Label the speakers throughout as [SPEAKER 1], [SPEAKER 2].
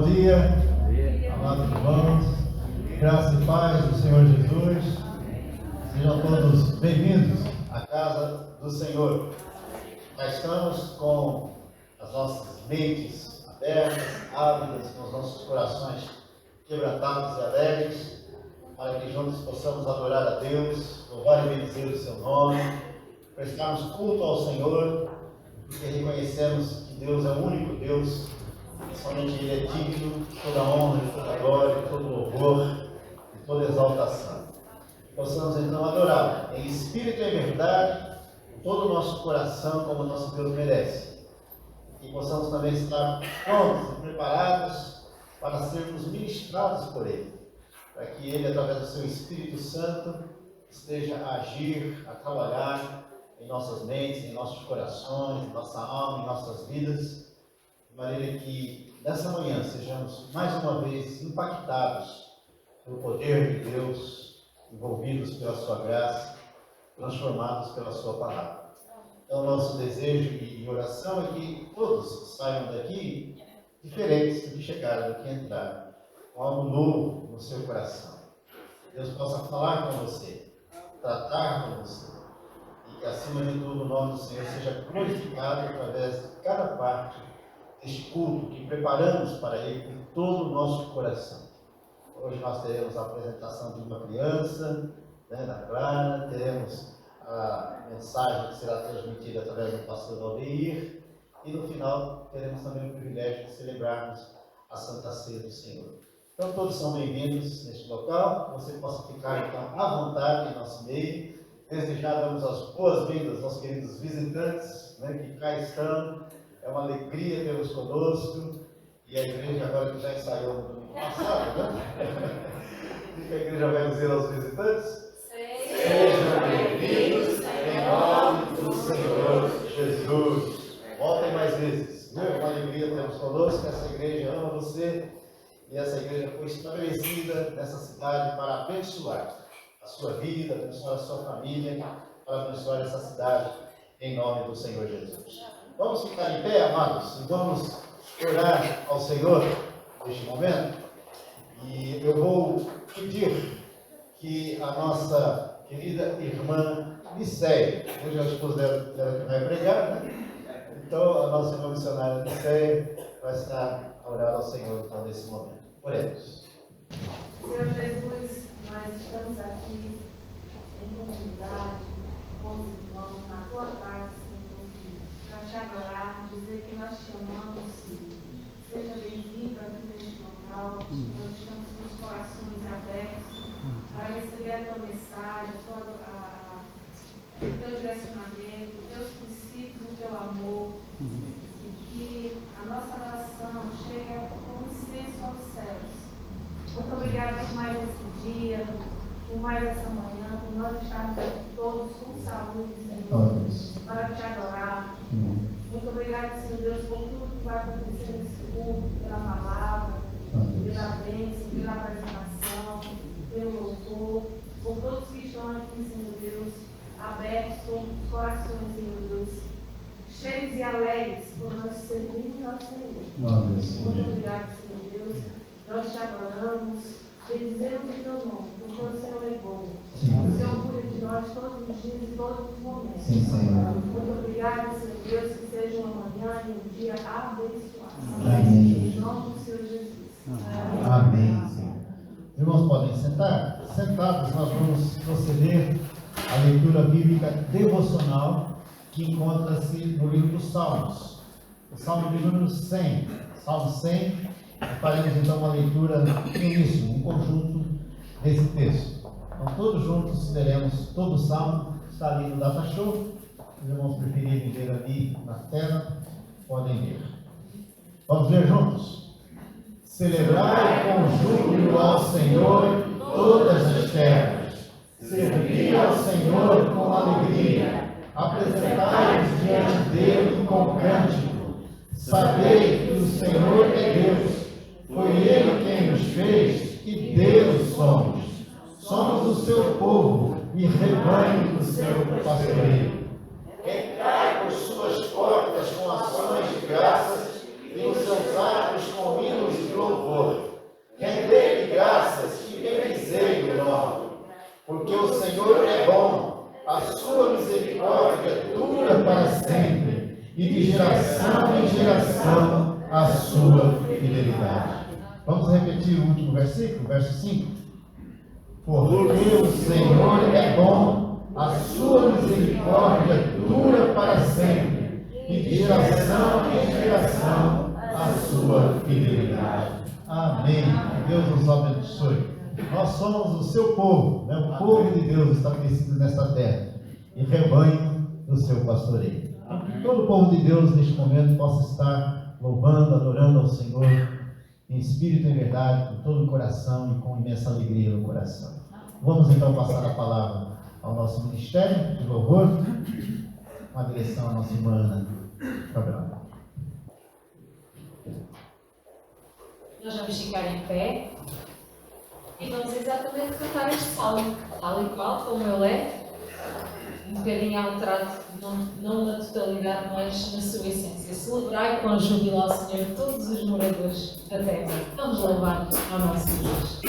[SPEAKER 1] dia, amados irmãos, graça e paz do Senhor Jesus. Sejam todos bem-vindos à casa do Senhor. Nós estamos com as nossas mentes abertas, ávidas, com os nossos corações quebrantados e alegres, para que juntos possamos adorar a Deus, louvar e bendizer o seu nome, prestarmos culto ao Senhor, porque reconhecemos que Deus é o único Deus, e somente Ele é digno de toda honra, de toda glória, de todo louvor, de toda exaltação. Possamos então adorar em espírito e em verdade, com todo o nosso coração, como o nosso Deus merece. E possamos também estar prontos e preparados para sermos ministrados por Ele, para que Ele, através do seu Espírito Santo, esteja a agir, a trabalhar em nossas mentes, em nossos corações, em nossa alma, em nossas vidas, de maneira que nessa manhã sejamos mais uma vez impactados pelo poder de Deus, envolvidos pela sua graça, transformados pela sua palavra. Então, nosso desejo e oração é que todos saiam daqui diferentes do que chegaram, do que entraram, com algo novo no seu coração. Deus possa falar com você, tratar com você, e que acima de tudo o nome do Senhor seja glorificado através de cada parte deste culto que preparamos para Ele com todo o nosso coração. Hoje nós teremos a apresentação de uma criança, da Clara, teremos a mensagem que será transmitida através do pastor Aldeir, e no final teremos também o privilégio de celebrarmos a Santa Ceia do Senhor. Então todos são bem-vindos neste local, que você possa ficar então à vontade em nosso meio. Desde já damos as boas-vindas aos queridos visitantes, que cá estão. É uma alegria tê-los conosco, e a igreja agora que já ensaiou no domingo passado, O que a igreja vai dizer aos visitantes? Sejam bem-vindos em nome do Senhor Jesus. Voltem mais vezes, É uma alegria termos conosco. Essa igreja ama você, e essa igreja foi estabelecida nessa cidade para abençoar a sua vida, abençoar a sua família, para abençoar essa cidade, em nome do Senhor Jesus. Vamos ficar em pé, amados, e vamos orar ao Senhor neste momento. E eu vou pedir que a nossa querida irmã Niceia, hoje é a esposa dela que vai pregar, Então a nossa irmã missionária Niceia vai estar a orar ao Senhor então, nesse momento. Oremos.
[SPEAKER 2] Senhor Jesus, nós estamos aqui em comunidade, com os irmãos, na tua casa, Senhor, para te adorar, dizer que nós te amamos. Seja bem-vindo aqui neste local. Nós estamos com os corações abertos para receber a tua mensagem, o teu direcionamento, os teus princípios, o teu amor. E que a nossa oração chegue como incenso aos céus. Muito obrigada por mais esse dia, por mais essa manhã, por nós estarmos todos com saúde, Senhor, para te adorar. Muito obrigada, Senhor Deus, por tudo que vai acontecer nesse culto, pela palavra, pela bênção, pela apresentação, pelo louvor, por todos que estão aqui, Senhor Deus, abertos com os corações, Senhor Deus, cheios e alegres por nós servirmos ao Senhor. Muito obrigada, Senhor Deus. Nós te adoramos, bendizemos o teu nome, porque o Senhor é bom. O Senhor cuida de nós todos os dias e todos os momentos. Muito obrigada, Senhor Deus, que seja uma manhã e um dia abençoado. Em nome do Senhor Jesus.
[SPEAKER 1] Amém, Senhor. Irmãos, podem sentar? Sentados, nós vamos proceder à leitura bíblica devocional que encontra-se no livro dos Salmos. O Salmo de número 100. Salmo 100. Faremos então uma leitura no início, um conjunto desse texto. Então todos juntos leremos todo o Salmo, está ali no Data Show. Os irmãos preferirem ler ali na tela, podem ler. Vamos ler juntos? Celebrai com júbilo ao Senhor todas as terras. Servi ao Senhor com alegria. Apresentai-vos diante dele com cântico. Sabei que o Senhor é Deus. Foi Ele quem nos fez e dele somos. Somos o seu povo e rebanho do seu pastoreio. Entrai por suas portas com ações de graças e os seus atos com hinos de louvor. porque o Senhor é bom, a sua misericórdia dura para sempre, e de geração em geração a sua fidelidade. Vamos repetir o último versículo, verso 5. Porque o Senhor é bom, a sua misericórdia dura para sempre, e de geração em geração a sua fidelidade. Amém. Deus nos abençoe. Nós somos o seu povo, né? O povo de Deus estabelecido nesta terra, e rebanho do seu pastoreio. Que todo o povo de Deus neste momento possa estar louvando, adorando ao Senhor em espírito e em verdade, com todo o coração e com imensa alegria no coração. Vamos então passar a palavra ao nosso ministério de louvor, com a direção à nossa irmã Ana Cabral.
[SPEAKER 3] Nós vamos ficar em pé e vamos exatamente cantar este salmo, tal e qual como ele é, um bocadinho alterado, não na totalidade, mas na sua essência. Celebrai com júbilo ao Senhor todos os moradores da terra. Vamos louvar ao nosso Deus.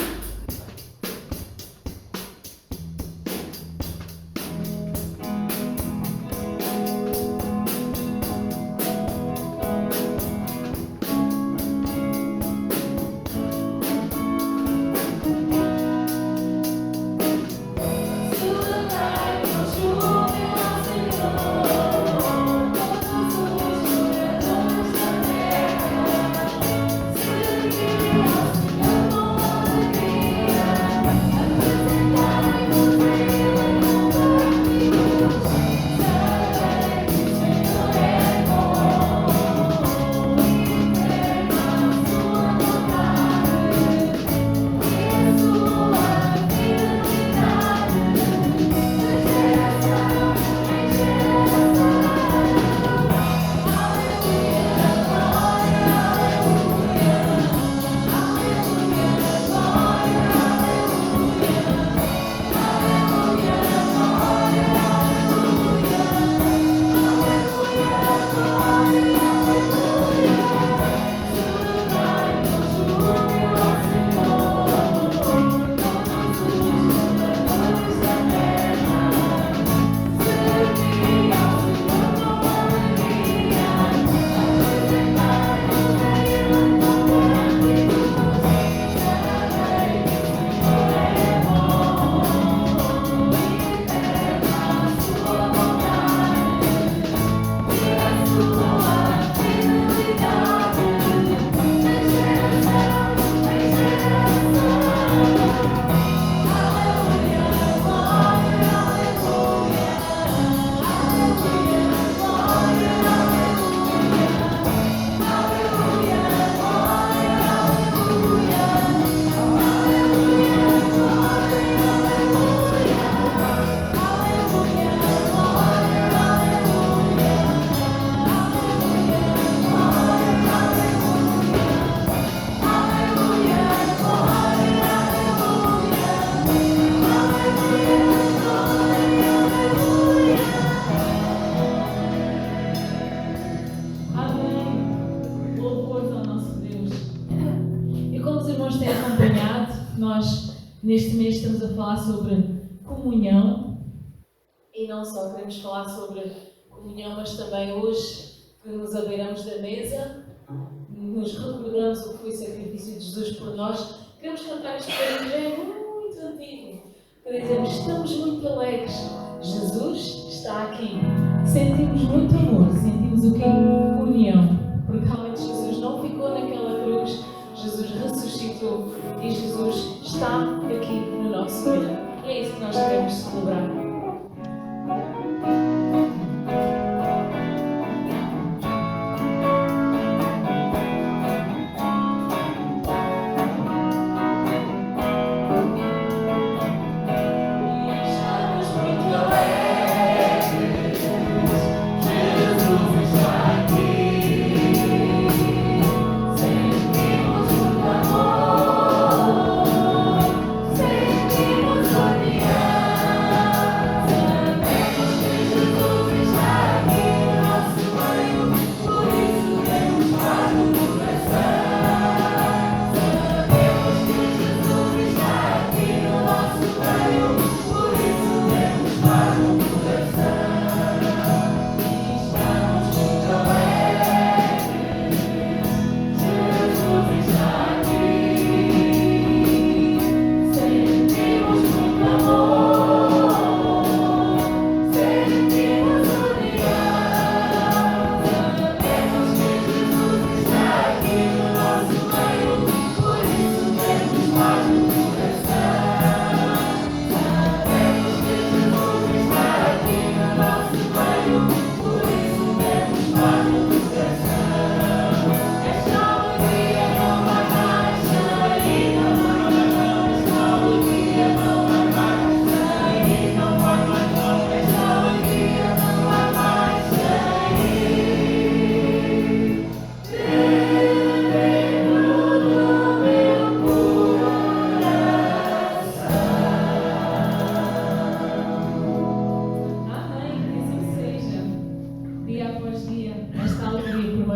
[SPEAKER 3] Neste mês estamos a falar sobre comunhão e não só queremos falar sobre comunhão, mas também hoje que nos abeiramos da mesa, nos recordamos o que foi o sacrifício de Jesus por nós. Queremos cantar este canto, já é muito antigo, para dizermos estamos muito alegres, Jesus está aqui, sentimos muito amor, sentimos o que é união, porque realmente Jesus não ficou naquela cruz, Jesus ressuscitou e Jesus está aqui no nosso meio. E é isso que nós queremos celebrar.
[SPEAKER 4] Sentimos união.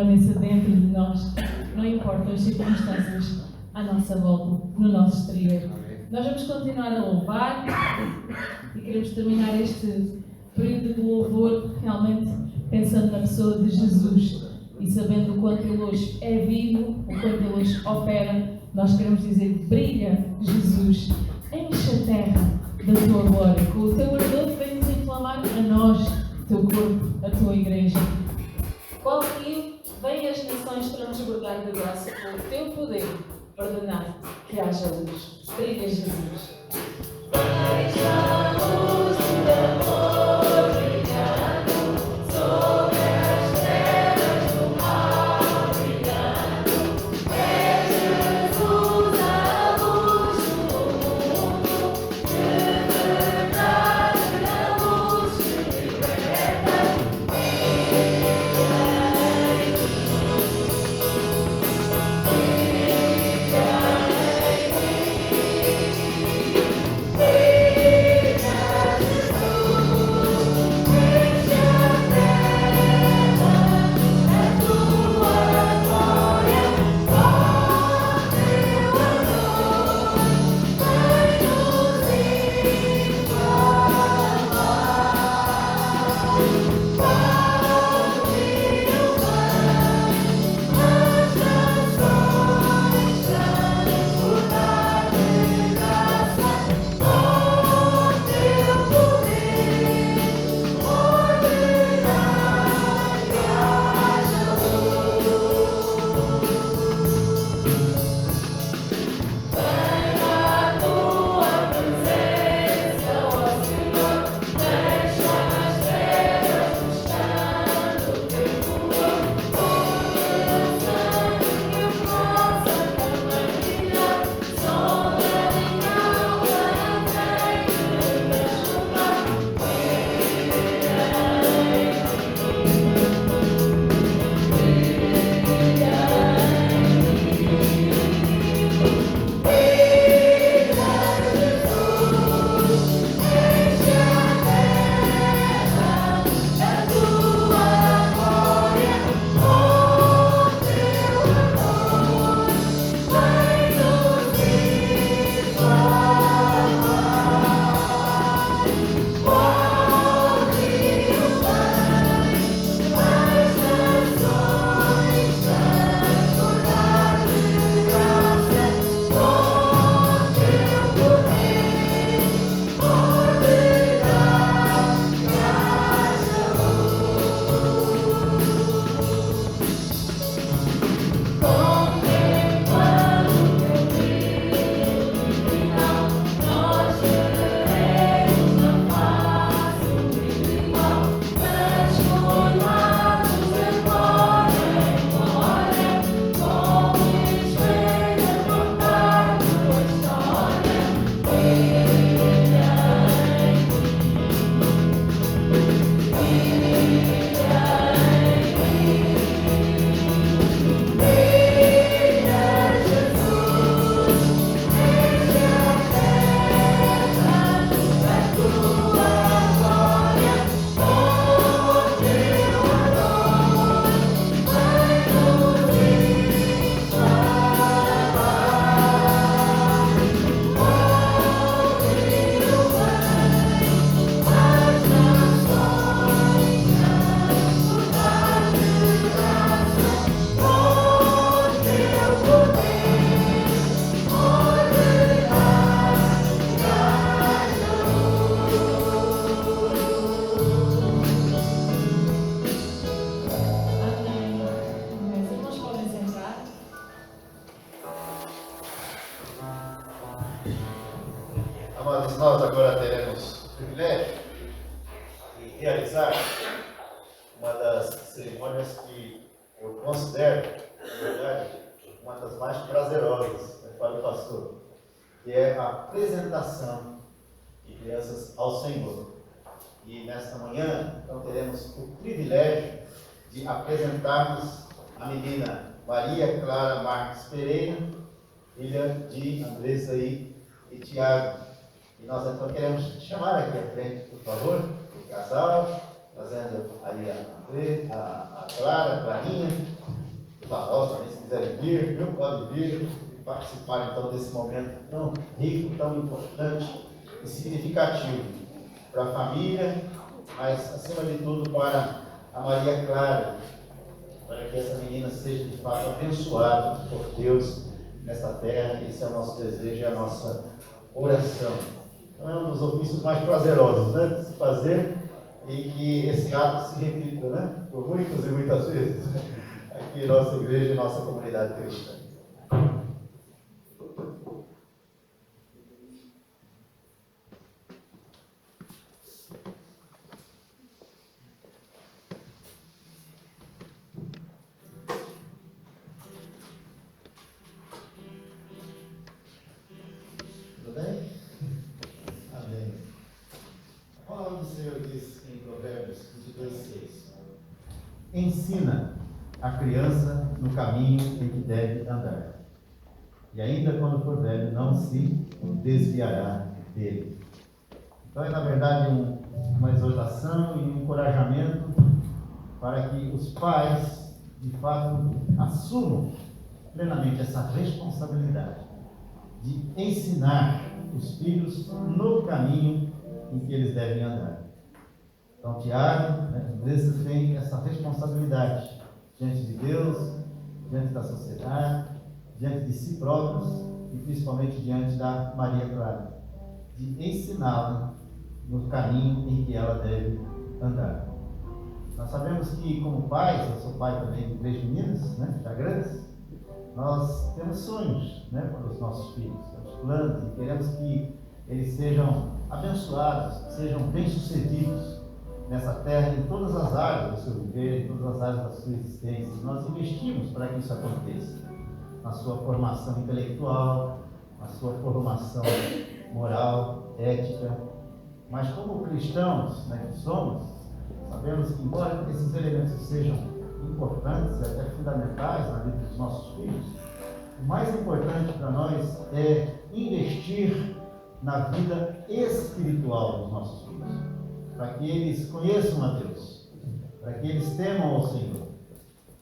[SPEAKER 3] permaneça dentro de nós, não importa as circunstâncias à nossa volta, no nosso exterior. Nós vamos continuar a louvar e queremos terminar este período de louvor realmente pensando na pessoa de Jesus e sabendo o quanto Ele hoje é vivo, o quanto Ele hoje opera. Nós queremos dizer: brilha, Jesus, enche a terra da tua glória, com o teu ardor vem nos inflamar a nós, teu corpo, a tua igreja. Qual rio vem as nações transbordar de graça com o teu poder, ordenar que haja luz. Brilha, Jesus. Deixa a luz do amor brilhando sobre as terras do mar brilhando. É Jesus a luz do mundo, de verdade a luz que liberta.
[SPEAKER 1] Amados, nós agora teremos o privilégio de realizar uma das cerimônias que eu considero, na verdade, uma das mais prazerosas para o pastor, que é a apresentação de crianças ao Senhor. E nesta manhã, então, teremos o privilégio de apresentarmos a menina Maria Clara Marques Pereira, filha de Andressa e Tiago. E nós então queremos chamar aqui à frente, por favor, o casal, trazendo ali a Clara, a Clarinha, vir e participar então desse momento tão rico, tão importante e significativo para a família, mas acima de tudo para a Maria Clara, para que essa menina seja de fato abençoada por Deus nesta terra. Esse é o nosso desejo e a nossa oração. Então é um dos ofícios mais prazerosos, né, de se fazer, e que esse ato se repita, né, por muitas e muitas vezes aqui em nossa igreja e nossa comunidade cristã. Tudo bem? Amém. A palavra do Senhor diz em Provérbios 22:6: ensina a criança no caminho em que deve andar, e ainda quando for velho não se desviará dele. Então é na verdade uma exortação e um encorajamento para que os pais de fato assumam plenamente essa responsabilidade de ensinar os filhos no caminho em que eles devem andar. Então Tiago, vezes tem essa responsabilidade diante de Deus, diante da sociedade, diante de si próprios e principalmente diante da Maria Clara, de ensiná-la no caminho em que ela deve andar. Nós sabemos que como pais, eu sou pai também de 3 meninas, já grandes, nós temos sonhos, para os nossos filhos, temos planos e queremos que eles sejam abençoados, sejam bem-sucedidos nessa terra, em todas as áreas do seu viver, em todas as áreas da sua existência. Nós investimos para que isso aconteça, na sua formação intelectual, na sua formação moral, ética. Mas como cristãos que somos, sabemos que, embora esses elementos sejam importantes e até fundamentais na vida dos nossos filhos, o mais importante para nós é investir na vida espiritual dos nossos filhos, para que eles conheçam a Deus, para que eles temam ao Senhor,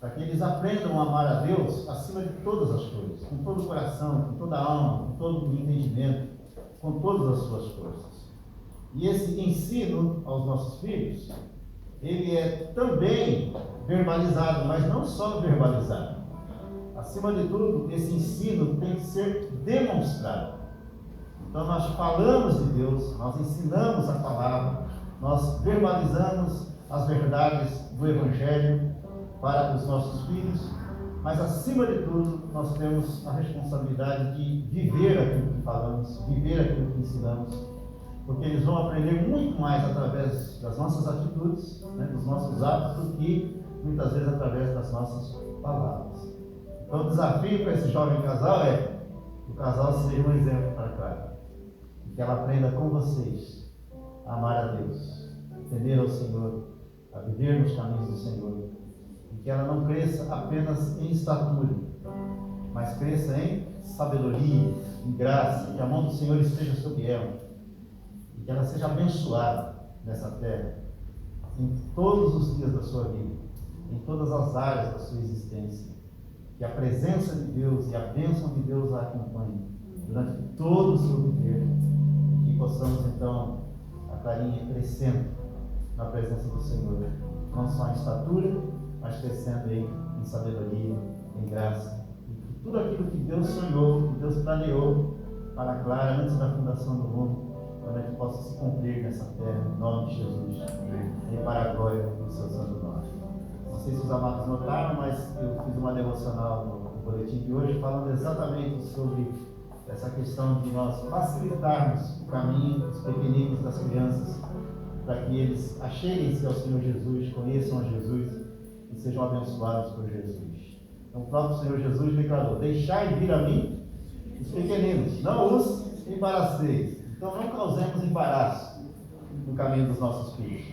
[SPEAKER 1] para que eles aprendam a amar a Deus acima de todas as coisas, com todo o coração, com toda a alma, com todo o entendimento, com todas as suas forças. E esse ensino aos nossos filhos, ele é também verbalizado, mas não só verbalizado. Acima de tudo, esse ensino tem que ser demonstrado. Então nós falamos de Deus, nós ensinamos a palavra, nós verbalizamos as verdades do Evangelho para os nossos filhos, mas acima de tudo nós temos a responsabilidade de viver aquilo que falamos, viver aquilo que ensinamos, porque eles vão aprender muito mais através das nossas atitudes, dos nossos atos, do que muitas vezes através das nossas palavras. Então o desafio para esse jovem casal é que o casal seja um exemplo para Clara, e que ela aprenda com vocês a amar a Deus, a temer ao Senhor, a viver nos caminhos do Senhor, e que ela não cresça apenas em estatura, mas cresça em sabedoria, em graça, que a mão do Senhor esteja sobre ela, e que ela seja abençoada nessa terra, em todos os dias da sua vida, em todas as áreas da sua existência, que a presença de Deus e a bênção de Deus a acompanhe durante todo o seu viver, e que possamos então, a Clarinha crescendo na presença do Senhor, não só em estatura, mas crescendo em sabedoria, em graça, e que tudo aquilo que Deus sonhou, que Deus planeou para a Clara antes da fundação do mundo, para que possa se cumprir nessa terra, em nome de Jesus, e para a glória do seu santo nome. Não sei se os amados notaram, mas eu fiz uma devocional no boletim de hoje falando exatamente sobre essa questão de nós facilitarmos o caminho dos pequeninos, das crianças, para que eles acheguem-se ao Senhor Jesus, conheçam a Jesus e sejam abençoados por Jesus. Então o próprio Senhor Jesus declarou: deixai vir a mim os pequeninos, não os embaraceis. Então não causemos embaraço no caminho dos nossos filhos,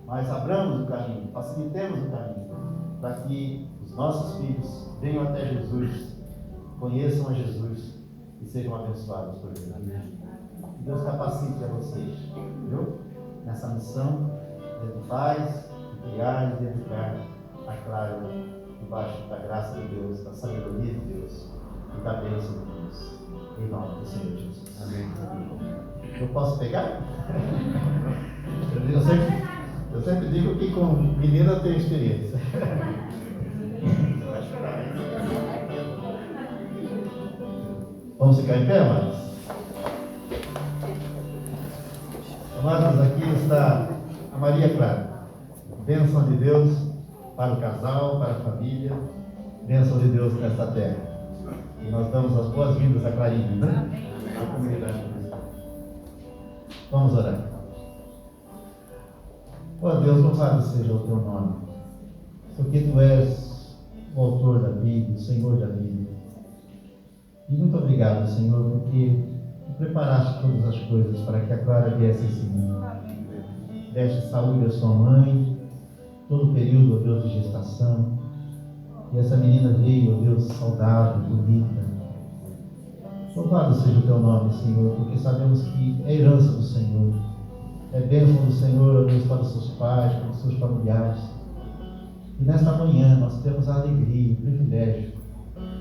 [SPEAKER 1] mas abramos o caminho, facilitemos o caminho, para que os nossos filhos venham até Jesus, conheçam a Jesus e sejam abençoados por Ele. Amém. Deus capacite a vocês, viu? Nessa missão de paz, de criar e de educar a Clara debaixo da graça de Deus, da sabedoria de Deus, e da bênção de Deus. Em nome do Senhor Jesus. Amém. Eu posso pegar? Eu sempre digo que com menina eu tenho experiência. Vai chorar, hein? Vamos ficar em pé, amados? Amados, aqui está a Maria Clara. Bênção de Deus para o casal, para a família. Bênção de Deus nesta terra. E nós damos as boas-vindas a Clarinha, né? A comunidade. Vamos orar. Ó Deus, louvado seja o teu nome, porque tu és o autor da Bíblia, o Senhor da Bíblia. E muito obrigado, Senhor, porque tu preparaste todas as coisas para que a Clara viesse a esse mundo. Deste saúde à sua mãe, todo o período, ó Deus, de gestação. E essa menina veio, ó Deus, saudável, bonita. Louvado seja o teu nome, Senhor, porque sabemos que é herança do Senhor. É bênção do Senhor, ó Deus, para os seus pais, para os seus familiares. E nesta manhã nós temos a alegria, o privilégio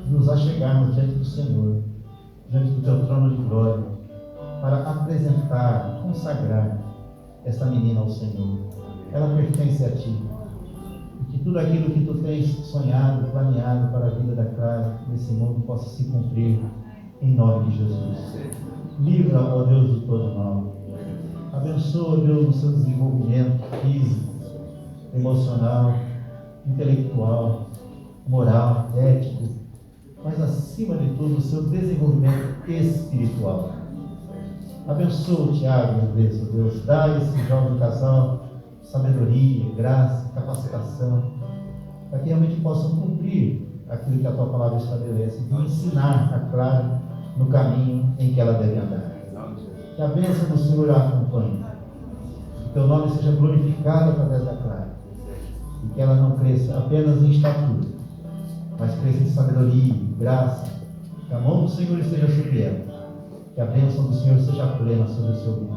[SPEAKER 1] de nos achegarmos diante do Senhor, diante do teu trono de glória, para apresentar, consagrar esta menina ao Senhor. Ela pertence a Ti. E que tudo aquilo que Tu tens sonhado, planeado para a vida da Clara nesse mundo possa se cumprir em nome de Jesus. Livra, ó Deus, de todo mal. Abençoa, Deus, no seu desenvolvimento físico, emocional, intelectual, moral, ético, mas acima de tudo o seu desenvolvimento espiritual. Abençoa o Tiago, meu Deus, dá a esse jovem casal sabedoria, graça, capacitação, para que realmente possam cumprir aquilo que a Tua palavra estabelece, de ensinar a Clara no caminho em que ela deve andar. Que a bênção do Senhor a acompanhe, que Teu nome seja glorificado através da Clara, e que ela não cresça apenas em estatura, mas cresça em sabedoria, graça, que a mão do Senhor esteja sobre ela, que a bênção do Senhor seja plena sobre o seu vida.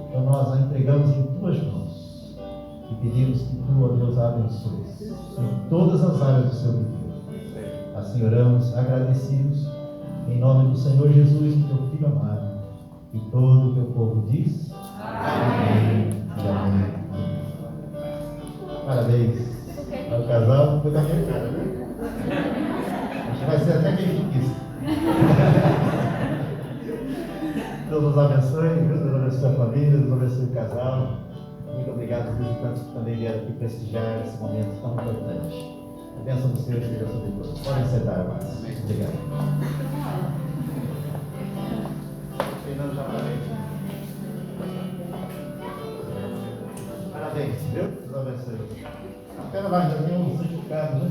[SPEAKER 1] Então nós a entregamos em Tuas mãos e pedimos que Tu, ó Deus, a abençoes em todas as áreas do seu vida. Assim oramos, agradecidos, em nome do Senhor Jesus, Teu Filho amado. E todo o Teu povo diz: amém. Amém. Parabéns ao casal. Foi da minha cara, né? Acho que vai ser até quem quis. Deus nos abençoe, Deus abençoe a família, Deus abençoe o casal. Muito obrigado aos visitantes que também vieram aqui prestigiar esse momento tão importante. A bênção do Senhor esteja sobre todos. Podem sentar, amados. Obrigado. Já parabéns. Parabéns, viu? Deus abençoe. Espera lá, já tem um certificado, né?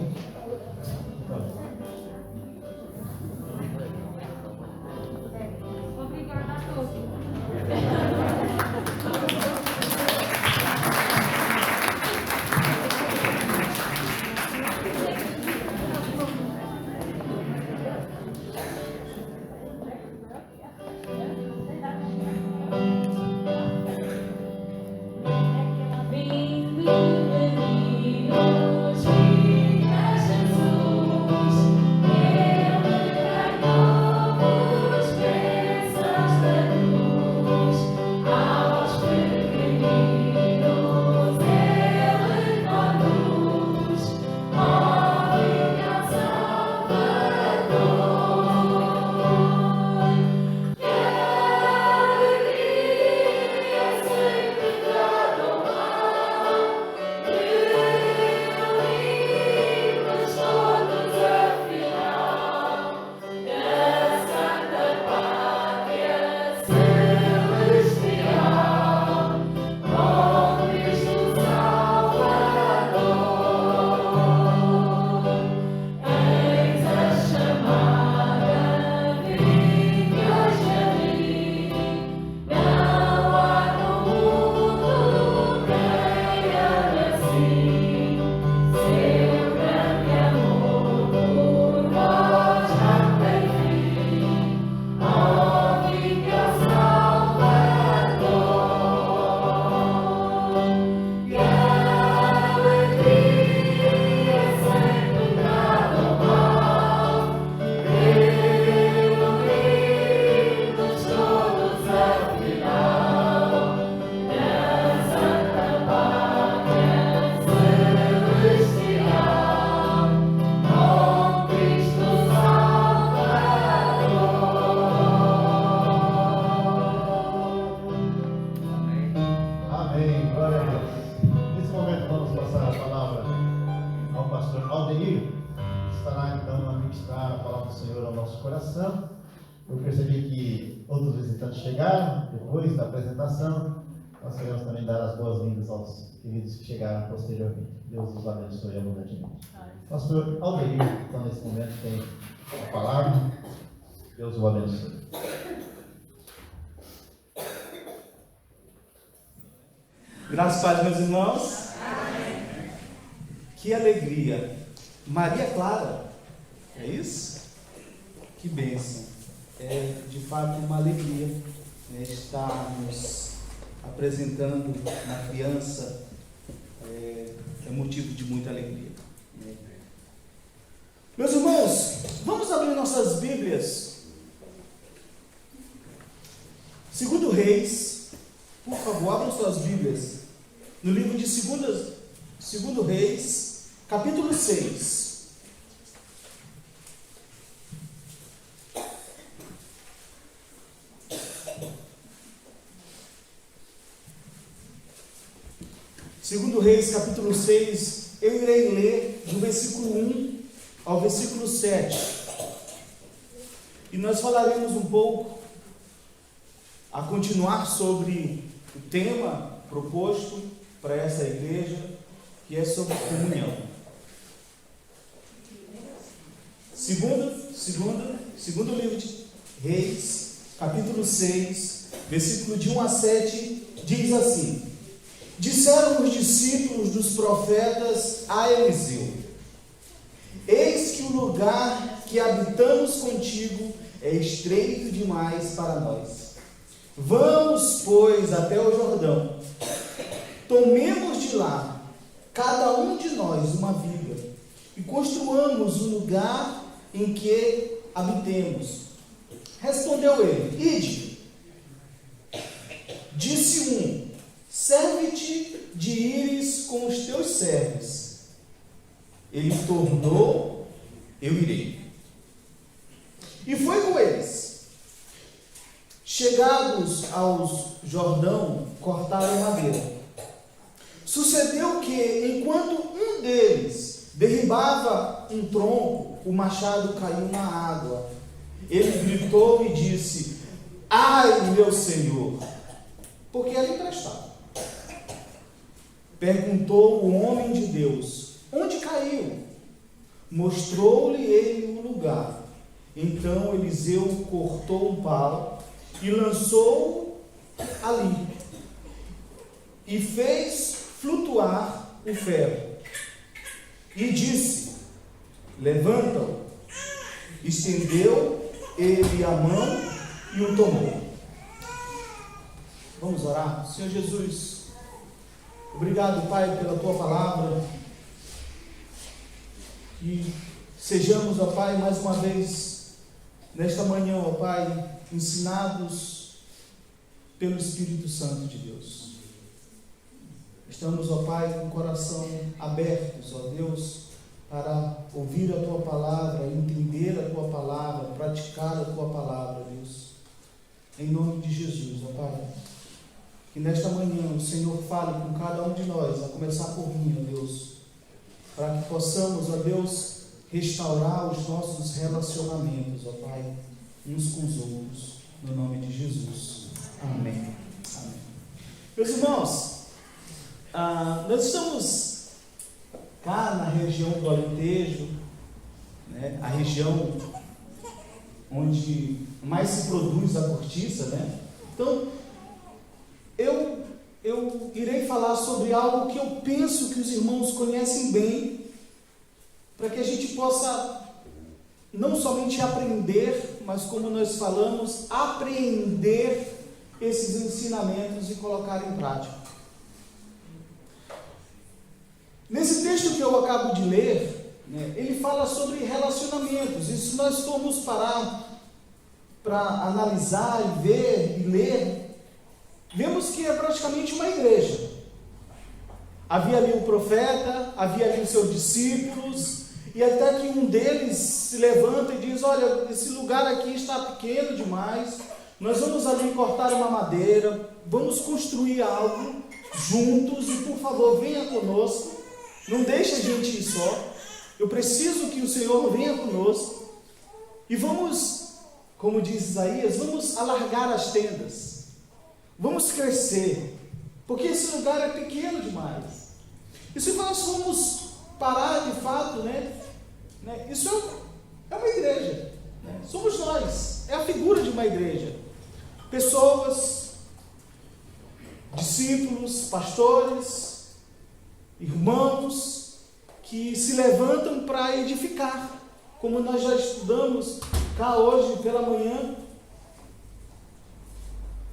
[SPEAKER 2] Obrigada a todos.
[SPEAKER 3] Bem-vindo, Jesus.
[SPEAKER 1] Aldeir estará então a ministrar a palavra do Senhor ao nosso coração. Eu percebi que outros visitantes chegaram depois da apresentação. Nós queremos também dar as boas-vindas aos queridos que chegaram posteriormente. Deus os abençoe abundantemente. Pastor Aldeir, então nesse momento tem a palavra. Deus o abençoe.
[SPEAKER 4] Graças a Deus, meus irmãos. Amém. Que alegria. Maria Clara, é isso? Que bênção. É de fato uma alegria, né, estarmos apresentando uma criança. É motivo de muita alegria. Né? Meus irmãos, vamos abrir nossas Bíblias. 2 Reis, por favor, abram suas Bíblias. No livro de 2 Reis, capítulo 6. Segundo Reis, capítulo 6, eu irei ler do versículo 1 ao versículo 7. E nós falaremos um pouco, a continuar sobre o tema proposto para essa igreja, que é sobre comunhão. Segundo livro de Reis, capítulo 6, versículo de 1 a 7, diz assim: disseram os discípulos dos profetas a Eliseu: eis que o lugar que habitamos contigo é estreito demais para nós. Vamos, pois, até o Jordão. Tomemos de lá, cada um de nós, uma viga, e construamos o lugar em que habitemos. Respondeu ele: ide. Disse um: serve-te de ires com os teus servos. Ele tornou: eu irei. E foi com eles. Chegados ao Jordão, cortaram madeira. Sucedeu que, enquanto um deles derribava um tronco, o machado caiu na água. Ele gritou e disse: ai, meu senhor, porque era emprestado. Perguntou o homem de Deus: onde caiu? Mostrou-lhe ele o lugar. Então Eliseu cortou um pau e lançou ali, e fez flutuar o ferro. E disse: levanta-o. Estendeu ele a mão e o tomou. Vamos orar? Senhor Jesus, obrigado, Pai, pela Tua palavra. Que sejamos, ó Pai, mais uma vez, nesta manhã, ó Pai, ensinados pelo Espírito Santo de Deus. Estamos, ó Pai, com o coração abertos, ó Deus, para ouvir a Tua palavra, entender a Tua palavra, praticar a Tua palavra, Deus. Em nome de Jesus, ó Pai, que nesta manhã o Senhor fale com cada um de nós, a começar por mim, ó Deus, para que possamos, ó Deus, restaurar os nossos relacionamentos, ó Pai, uns com os outros, no nome de Jesus. Amém. Amém. Meus irmãos, nós estamos cá na região do Alentejo, né, a região onde mais se produz a cortiça, né? Então, eu irei falar sobre algo que eu penso que os irmãos conhecem bem, para que a gente possa não somente aprender, mas, como nós falamos, apreender esses ensinamentos e colocar em prática. Nesse texto que eu acabo de ler, né, ele fala sobre relacionamentos. E se nós formos parar para analisar e ver e ler, vemos que é praticamente uma igreja. Havia ali o profeta, havia ali os seus discípulos, e até que um deles se levanta e diz: olha, esse lugar aqui está pequeno demais, nós vamos ali cortar uma madeira, vamos construir algo juntos, e por favor venha conosco, não deixe a gente ir só. Eu preciso que o Senhor venha conosco e vamos, como diz Isaías, vamos alargar as tendas, vamos crescer, porque esse lugar é pequeno demais. E se nós formos parar de fato, isso é uma igreja, somos nós, é a figura de uma igreja. Pessoas, discípulos, pastores, irmãos, que se levantam para edificar, como nós já estudamos cá hoje pela manhã.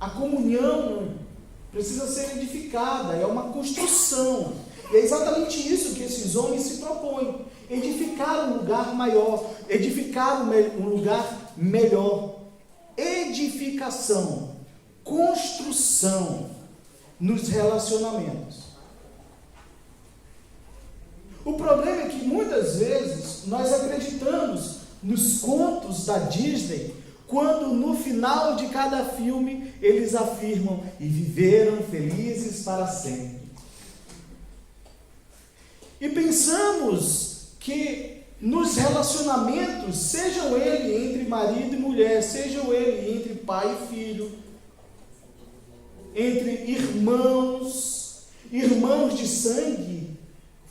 [SPEAKER 4] A comunhão precisa ser edificada, é uma construção, e é exatamente isso que esses homens se propõem: edificar um lugar maior, edificar um lugar melhor. Edificação, construção nos relacionamentos. O problema é que muitas vezes nós acreditamos nos contos da Disney, quando no final de cada filme eles afirmam: e viveram felizes para sempre. E pensamos que nos relacionamentos, sejam ele entre marido e mulher, sejam ele entre pai e filho, entre irmãos de sangue,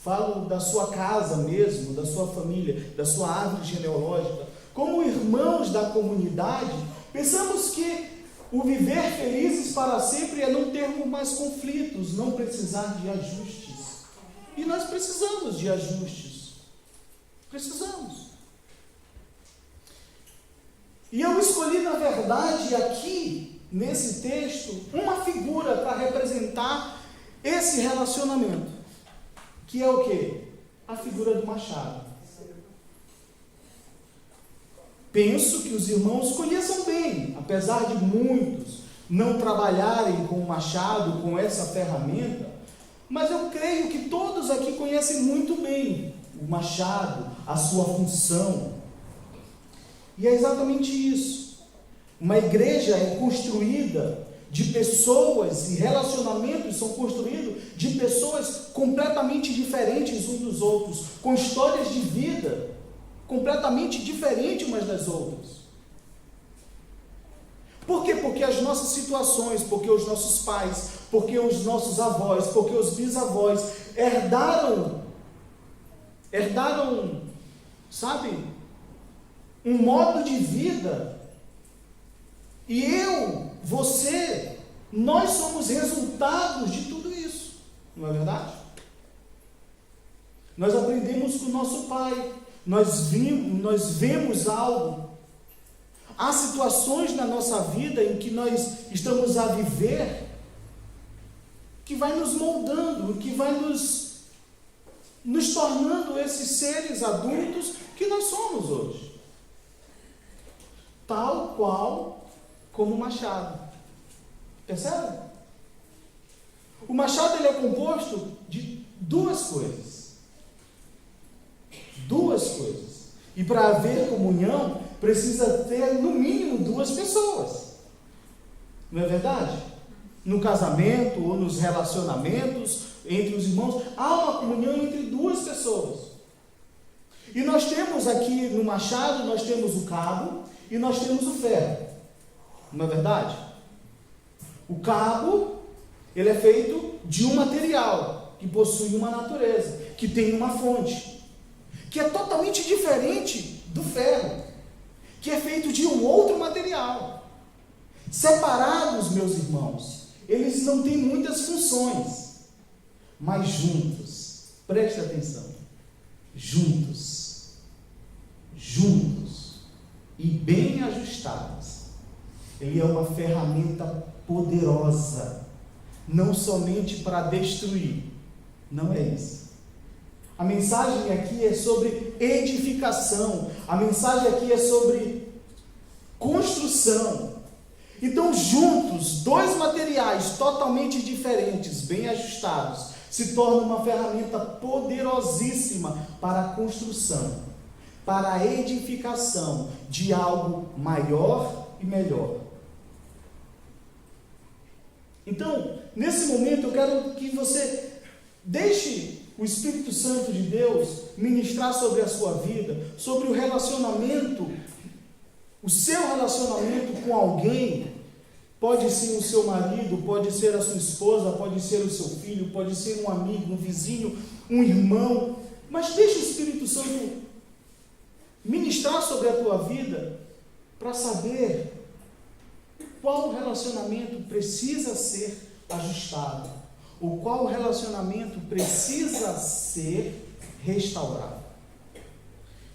[SPEAKER 4] falo da sua casa mesmo, da sua família, da sua árvore genealógica, como irmãos da comunidade, pensamos que o viver felizes para sempre é não termos mais conflitos, não precisar de ajustes. E nós precisamos de ajustes. Precisamos. E eu escolhi, na verdade, aqui, nesse texto, uma figura para representar esse relacionamento. Que é o quê? A figura do machado. Penso que os irmãos conheçam bem, apesar de muitos não trabalharem com o machado, com essa ferramenta, mas eu creio que todos aqui conhecem muito bem o machado, a sua função. E é exatamente isso. Uma igreja é construída de pessoas, e relacionamentos são construídos de pessoas completamente diferentes uns dos outros, com histórias de vida completamente diferentes umas das outras. Por quê? Porque as nossas situações, porque os nossos pais, porque os nossos avós, porque os bisavós herdaram, sabe, um modo de vida. E eu, você, nós somos resultados de tudo isso, não é verdade? Nós aprendemos com o nosso pai, nós vemos algo. Há situações na nossa vida em que nós estamos a viver que vai nos moldando, que vai nos tornando esses seres adultos que nós somos hoje. Tal qual como o machado. Percebe? O machado ele é composto de duas coisas. Duas coisas. E para haver comunhão, precisa ter no mínimo duas pessoas. Não é verdade? No casamento ou nos relacionamentos entre os irmãos, há uma comunhão entre duas pessoas. E nós temos aqui no machado, nós temos o cabo e nós temos o ferro. Não é verdade? O cabo, ele é feito de um material que possui uma natureza, que tem uma fonte, que é totalmente diferente do ferro, que é feito de um outro material. Separados, meus irmãos, eles não têm muitas funções, mas juntos, preste atenção, juntos e bem ajustados, ele é uma ferramenta poderosa, não somente para destruir, não é isso. A mensagem aqui é sobre edificação, a mensagem aqui é sobre construção. Então, juntos, dois materiais totalmente diferentes, bem ajustados, se torna uma ferramenta poderosíssima para a construção, para a edificação de algo maior e melhor. Então, nesse momento, eu quero que você deixe o Espírito Santo de Deus ministrar sobre a sua vida, sobre o relacionamento, o seu relacionamento com alguém. Pode ser o seu marido, pode ser a sua esposa, pode ser o seu filho, pode ser um amigo, um vizinho, um irmão. Mas deixa o Espírito Santo ministrar sobre a tua vida para saber qual relacionamento precisa ser ajustado, ou qual relacionamento precisa ser restaurado.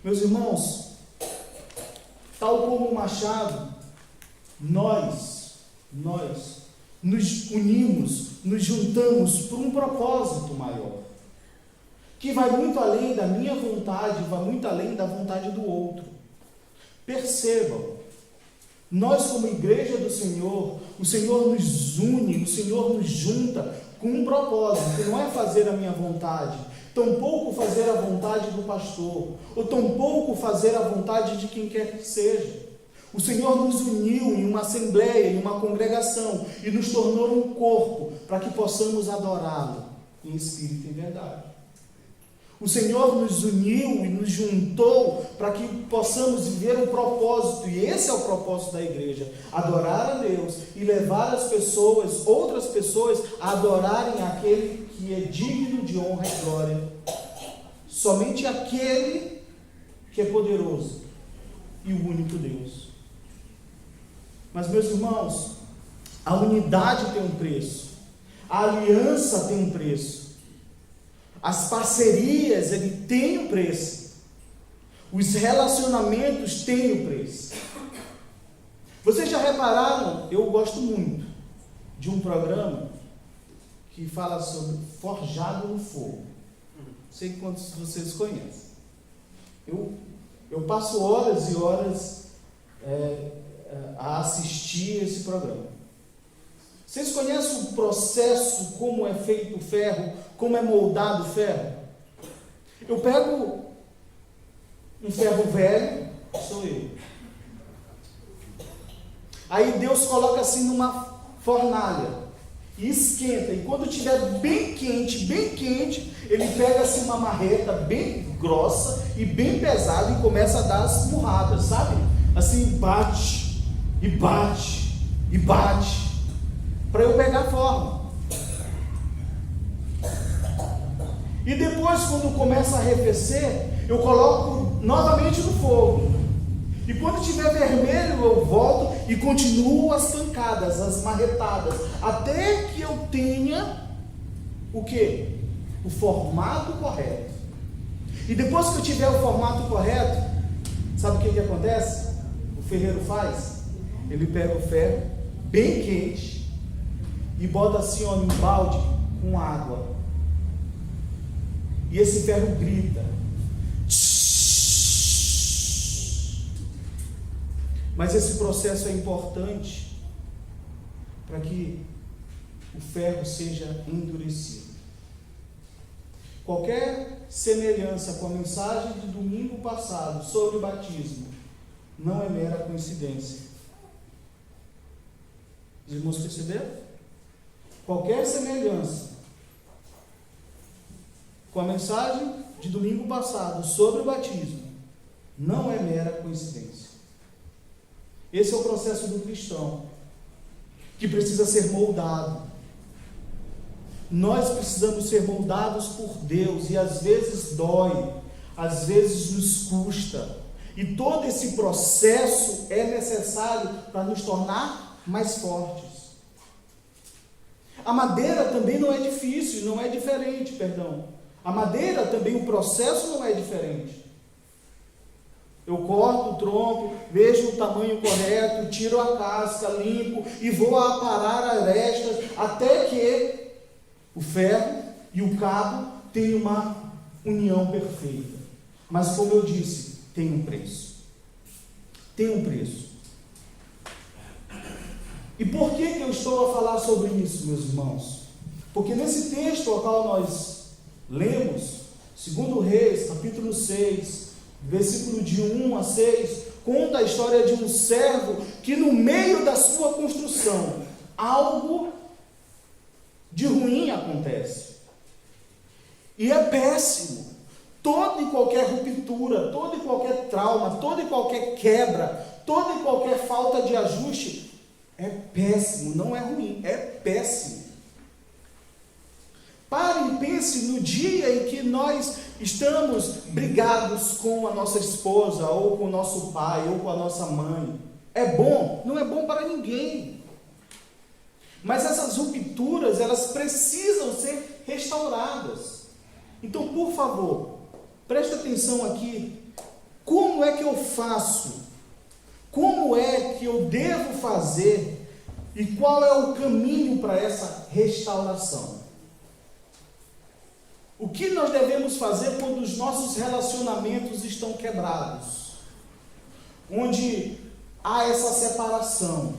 [SPEAKER 4] Meus irmãos, tal como o Machado, nós nos unimos, nos juntamos por um propósito maior, que vai muito além da minha vontade, vai muito além da vontade do outro. Percebam, nós como igreja do Senhor, o Senhor nos une, o Senhor nos junta com um propósito, que não é fazer a minha vontade, tampouco fazer a vontade do pastor, ou tampouco fazer a vontade de quem quer que seja. O Senhor nos uniu em uma assembleia, em uma congregação, e nos tornou um corpo, para que possamos adorá-lo em espírito e em verdade. O Senhor nos uniu e nos juntou para que possamos viver um propósito, e esse é o propósito da igreja: adorar a Deus e levar as pessoas, outras pessoas, a adorarem aquele que é digno de honra e glória. Somente aquele que é poderoso e o único Deus. Mas, meus irmãos, a unidade tem um preço, a aliança tem um preço, as parcerias, ele tem um preço, os relacionamentos têm um preço. Vocês já repararam, eu gosto muito de um programa que fala sobre Forjado no Fogo. Não sei quantos de vocês conhecem. Eu passo horas e horas a assistir esse programa. Vocês conhecem o processo, como é feito o ferro, como é moldado o ferro? Eu pego um ferro velho, sou eu. Aí Deus coloca assim numa fornalha e esquenta, e quando estiver bem quente, ele pega assim uma marreta bem grossa e bem pesada e começa a dar as murradas, sabe? Assim, bate, e bate, e bate, para eu pegar forma. E depois, quando começa a arrefecer, eu coloco novamente no fogo. E quando estiver vermelho, eu volto e continuo as pancadas, as marretadas, até que eu tenha o quê? O formato correto. E depois que eu tiver o formato correto, sabe o que acontece? O ferreiro faz? Ele pega o ferro bem quente e bota assim, ó, num balde com água. E esse ferro grita. Mas esse processo é importante para que o ferro seja endurecido. Qualquer semelhança com a mensagem do domingo passado sobre o batismo não é mera coincidência. Os irmãos perceberam? Qualquer semelhança com a mensagem de domingo passado sobre o batismo não é mera coincidência. Esse é o processo do cristão, que precisa ser moldado. Nós precisamos ser moldados por Deus, e às vezes dói, às vezes nos custa, e todo esse processo é necessário para nos tornar mais fortes. A madeira também não é difícil, não é diferente, perdão. A madeira também, o processo não é diferente. Eu corto o tronco, vejo o tamanho correto, tiro a casca, limpo e vou aparar arestas até que o ferro e o cabo tenham uma união perfeita. Mas, como eu disse, tem um preço. Tem um preço. E por que eu estou a falar sobre isso, meus irmãos? Porque nesse texto ao qual nós lemos, 2 Reis, capítulo 6, versículo de 1 a 6, conta a história de um servo que no meio da sua construção, algo de ruim acontece. E é péssimo. Toda e qualquer ruptura, todo e qualquer trauma, toda e qualquer quebra, toda e qualquer falta de ajuste é péssimo, não é ruim, é péssimo. Pare e pense no dia em que nós estamos brigados com a nossa esposa, ou com o nosso pai, ou com a nossa mãe. É bom? Não é bom para ninguém. Mas essas rupturas, elas precisam ser restauradas. Então, por favor, preste atenção aqui. Como é que eu faço? Como é que eu devo fazer? E qual é o caminho para essa restauração? O que nós devemos fazer quando os nossos relacionamentos estão quebrados? Onde há essa separação.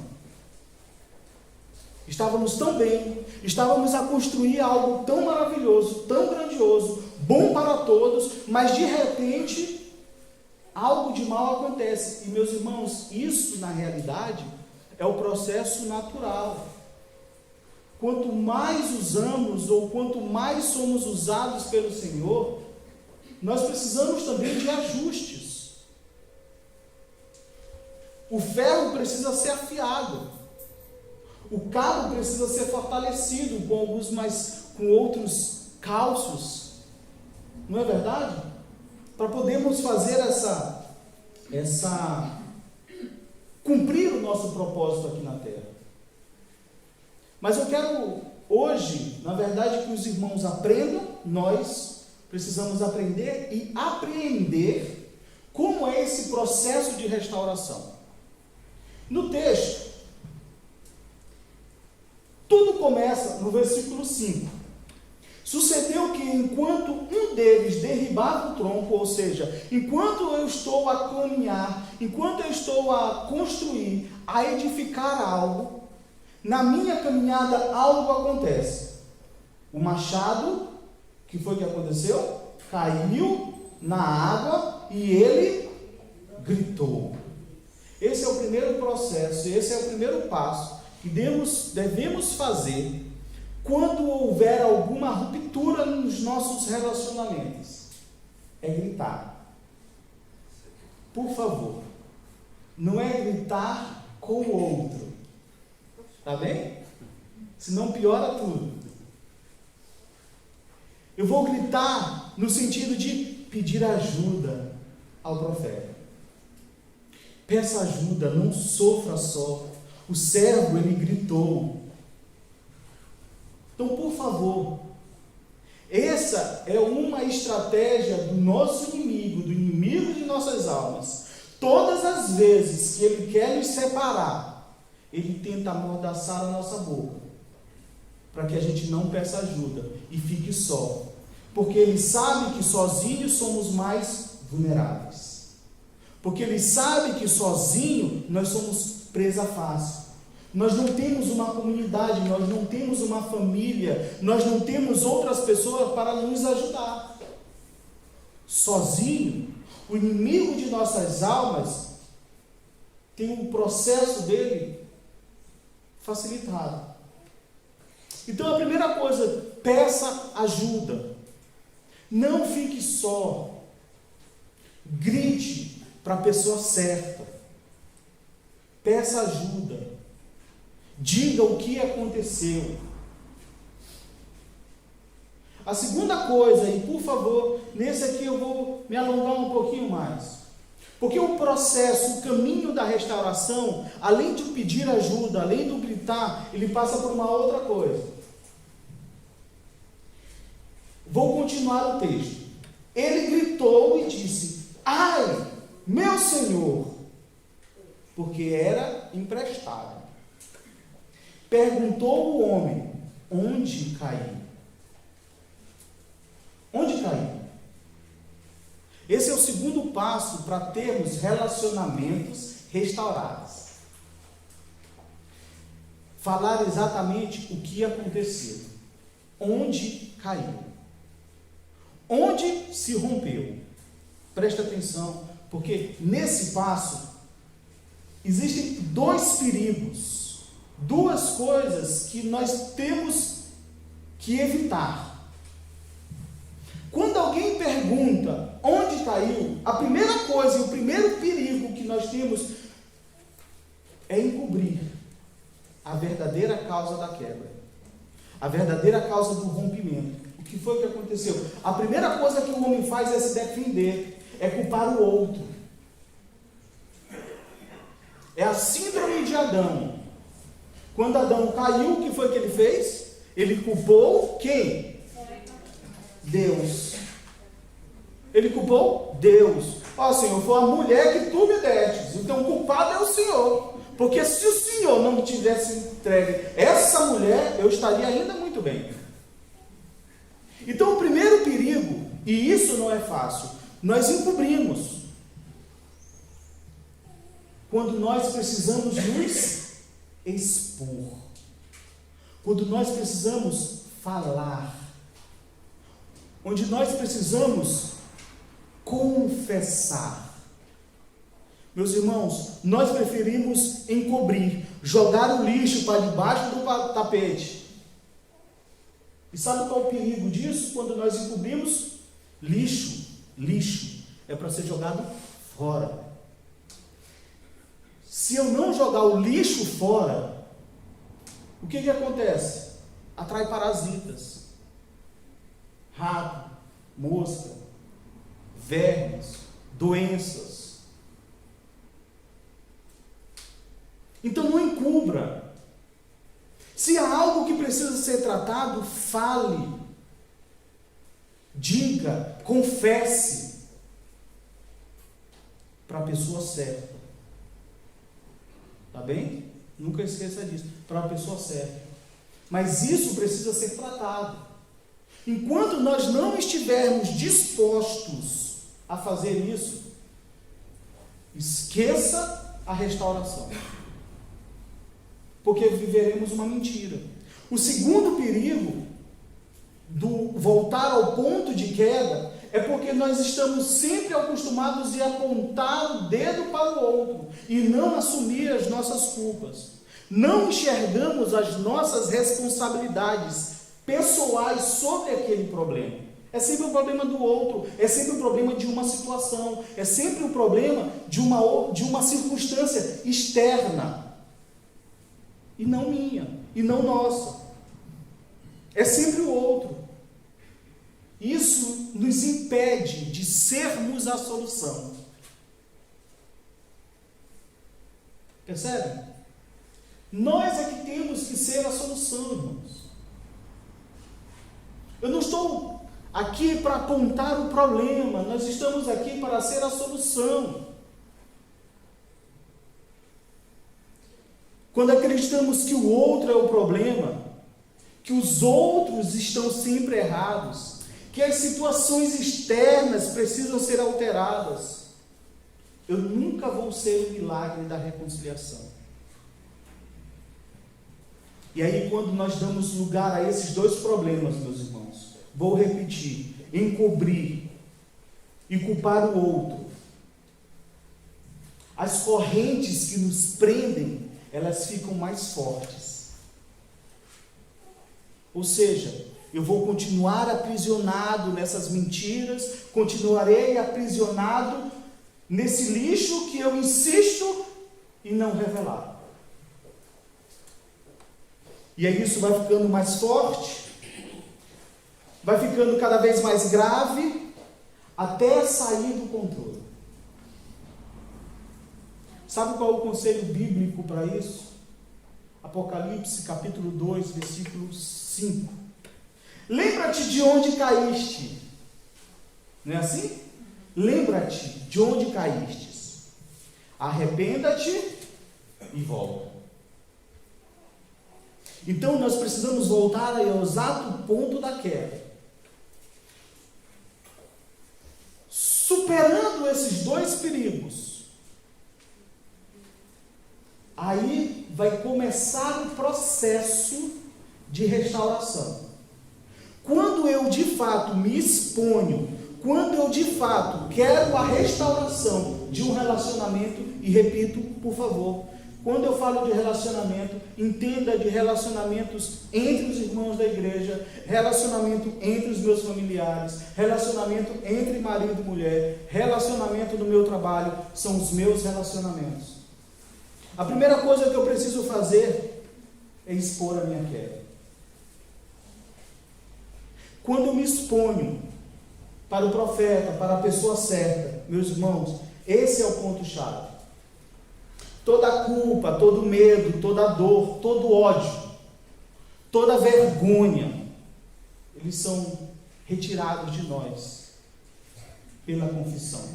[SPEAKER 4] Estávamos tão bem, estávamos a construir algo tão maravilhoso, tão grandioso, bom para todos, mas de repente, algo de mal acontece. E meus irmãos, isso na realidade é o processo natural. Quanto mais usamos, ou quanto mais somos usados pelo Senhor, nós precisamos também de ajustes. O ferro precisa ser afiado. O cabo precisa ser fortalecido com alguns com outros cálcios. Não é verdade? Para podermos fazer cumprir o nosso propósito aqui na terra. Mas eu quero hoje, na verdade, que os irmãos aprendam, nós precisamos aprender e apreender como é esse processo de restauração. No texto, tudo começa no versículo 5. Sucedeu que enquanto um deles derribava o tronco, ou seja, enquanto eu estou a caminhar, enquanto eu estou a construir, a edificar algo, na minha caminhada algo acontece. O machado, que foi que aconteceu? Caiu na água e ele gritou. Esse é o primeiro processo, esse é o primeiro passo que devemos fazer quando houver alguma ruptura nos nossos relacionamentos. É gritar. Por favor, não é gritar com o outro. Tá bem? Senão piora tudo. Eu vou gritar no sentido de pedir ajuda ao profeta. Peça ajuda, não sofra só. O servo, ele gritou. Então, por favor, essa é uma estratégia do nosso inimigo, do inimigo de nossas almas. Todas as vezes que ele quer nos separar, ele tenta amordaçar a nossa boca, para que a gente não peça ajuda e fique só. Porque ele sabe que sozinhos somos mais vulneráveis. Porque ele sabe que sozinho nós somos presa fácil. Nós não temos uma comunidade, nós não temos uma família, nós não temos outras pessoas para nos ajudar. Sozinho, o inimigo de nossas almas tem um processo dele facilitado. Então a primeira coisa, peça ajuda. Não fique só. Grite para a pessoa certa. Peça ajuda. Diga o que aconteceu. A segunda coisa, e por favor, nesse aqui eu vou me alongar um pouquinho mais. Porque o processo, o caminho da restauração, além de pedir ajuda, além do gritar, ele passa por uma outra coisa. Vou continuar o texto. Ele gritou e disse: ai, meu Senhor, porque era emprestado. Perguntou o homem: onde caí? Onde caí? Esse é o segundo passo para termos relacionamentos restaurados. Falar exatamente o que aconteceu. Onde caiu? Onde se rompeu? Presta atenção, porque nesse passo existem dois perigos, duas coisas que nós temos que evitar. Quando alguém pergunta onde caiu, a primeira coisa e o primeiro perigo que nós temos é encobrir a verdadeira causa da quebra, a verdadeira causa do rompimento. O que foi que aconteceu? A primeira coisa que o homem faz é se defender, é culpar o outro. É a síndrome de Adão. Quando Adão caiu, o que foi que ele fez? Ele culpou quem? Deus. Ele culpou Deus. Ó, Senhor, foi a mulher que tu me destes, então o culpado é o Senhor. Porque se o Senhor não me tivesse entregue essa mulher, eu estaria ainda muito bem. Então o primeiro perigo, e isso não é fácil, nós encobrimos. Quando nós precisamos nos expor. Quando nós precisamos falar. Onde nós precisamos confessar. Meus irmãos, nós preferimos encobrir, jogar o lixo para debaixo do tapete. E sabe qual é o perigo disso? Quando nós encobrimos, lixo é para ser jogado fora. Se eu não jogar o lixo fora, o que acontece? Atrai parasitas, rato, mosca, vermes, doenças. Então não encubra. Se há algo que precisa ser tratado, fale, diga, confesse para a pessoa certa. Tá bem? Nunca esqueça disso. Para a pessoa certa. Mas isso precisa ser tratado. Enquanto nós não estivermos dispostos a fazer isso, esqueça a restauração. Porque viveremos uma mentira. O segundo perigo do voltar ao ponto de queda é porque nós estamos sempre acostumados a apontar o dedo para o outro e não assumir as nossas culpas. Não enxergamos as nossas responsabilidades pessoais sobre aquele problema. É sempre um problema do outro, é sempre um problema de uma situação, é sempre um problema de uma circunstância externa. E não minha, e não nossa. É sempre o outro. Isso nos impede de sermos a solução. Percebe? Nós é que temos que ser a solução, irmãos. Eu não estou aqui para apontar o problema, nós estamos aqui para ser a solução. Quando acreditamos que o outro é o problema, que os outros estão sempre errados, que as situações externas precisam ser alteradas, eu nunca vou ser o milagre da reconciliação. E aí, quando nós damos lugar a esses dois problemas, meus irmãos, vou repetir, encobrir e culpar o outro, as correntes que nos prendem, elas ficam mais fortes. Ou seja, eu vou continuar aprisionado nessas mentiras, continuarei aprisionado nesse lixo que eu insisto em não revelar. E aí isso vai ficando mais forte, vai ficando cada vez mais grave, até sair do controle. Sabe qual é o conselho bíblico para isso? Apocalipse capítulo 2, versículo 5. Lembra-te de onde caíste. Não é assim? Lembra-te de onde caíste. Arrependa-te e volta. Então nós precisamos voltar ao exato ponto da queda. Superando esses dois perigos, aí vai começar o processo de restauração. Quando eu de fato me exponho, quando eu de fato quero a restauração de um relacionamento, e repito, por favor, Quando eu falo de relacionamento, entenda de relacionamentos entre os irmãos da igreja, relacionamento entre os meus familiares, relacionamento entre marido e mulher, relacionamento no meu trabalho, são os meus relacionamentos. A primeira coisa que eu preciso fazer é expor a minha queda. Quando eu me exponho para o profeta, para a pessoa certa, meus irmãos, esse é o ponto-chave. Toda a culpa, todo o medo, toda a dor, todo o ódio, toda a vergonha, eles são retirados de nós pela confissão.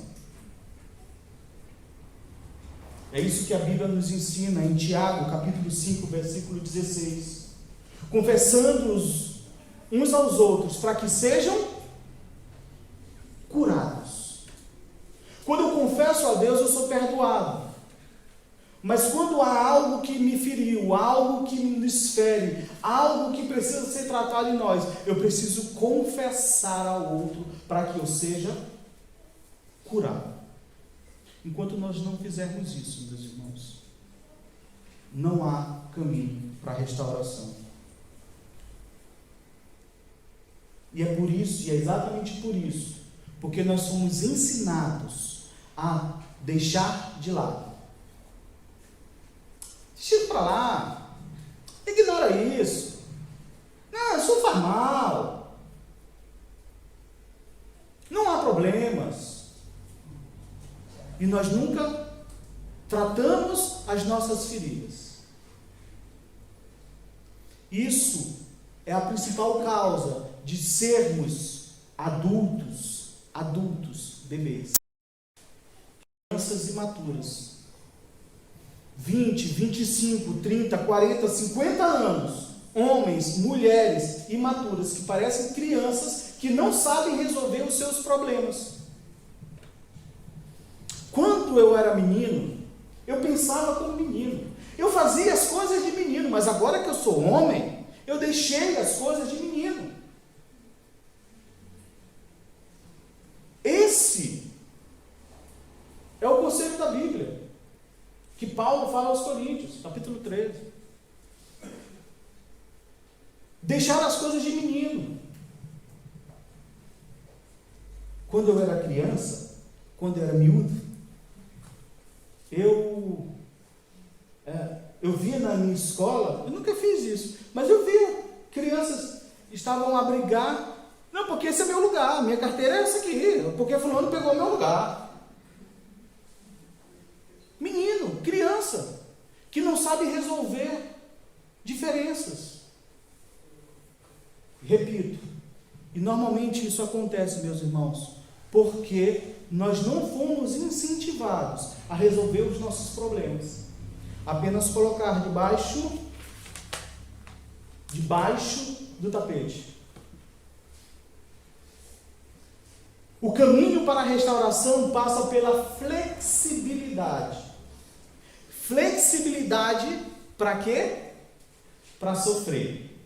[SPEAKER 4] É isso que a Bíblia nos ensina em Tiago, capítulo 5, versículo 16. Confessando-os uns aos outros, para que sejam curados. Quando eu confesso a Deus, eu sou perdoado. Mas quando há algo que me feriu, algo que nos fere, algo que precisa ser tratado em nós, eu preciso confessar ao outro para que eu seja curado. Enquanto nós não fizermos isso, meus irmãos, não há caminho para a restauração. E é por isso, e é exatamente por isso, porque nós somos ensinados a deixar de lado. Deixa isso para lá, ignora isso, não, isso faz mal, não há problemas, e nós nunca tratamos as nossas feridas. Isso é a principal causa de sermos adultos, bebês, crianças imaturas. 20, 25, 30, 40, 50 anos, homens, mulheres imaturas que parecem crianças que não sabem resolver os seus problemas. Quando eu era menino, eu pensava como menino. Eu fazia as coisas de menino, mas agora que eu sou homem, eu deixei as coisas de menino. Esse é o conselho da Bíblia, que Paulo fala aos Coríntios, capítulo 13. Deixar as coisas de menino. Quando eu era criança, quando eu era miúdo, eu via na minha escola, eu nunca fiz isso, mas eu via crianças estavam a brigar, não, porque esse é meu lugar, minha carteira é essa aqui, porque fulano pegou meu lugar. Menino, criança, que não sabe resolver diferenças. Repito, e normalmente isso acontece, meus irmãos, porque nós não fomos incentivados a resolver os nossos problemas. Apenas colocar debaixo do tapete. O caminho para a restauração passa pela flexibilidade. Flexibilidade para quê? Para sofrer.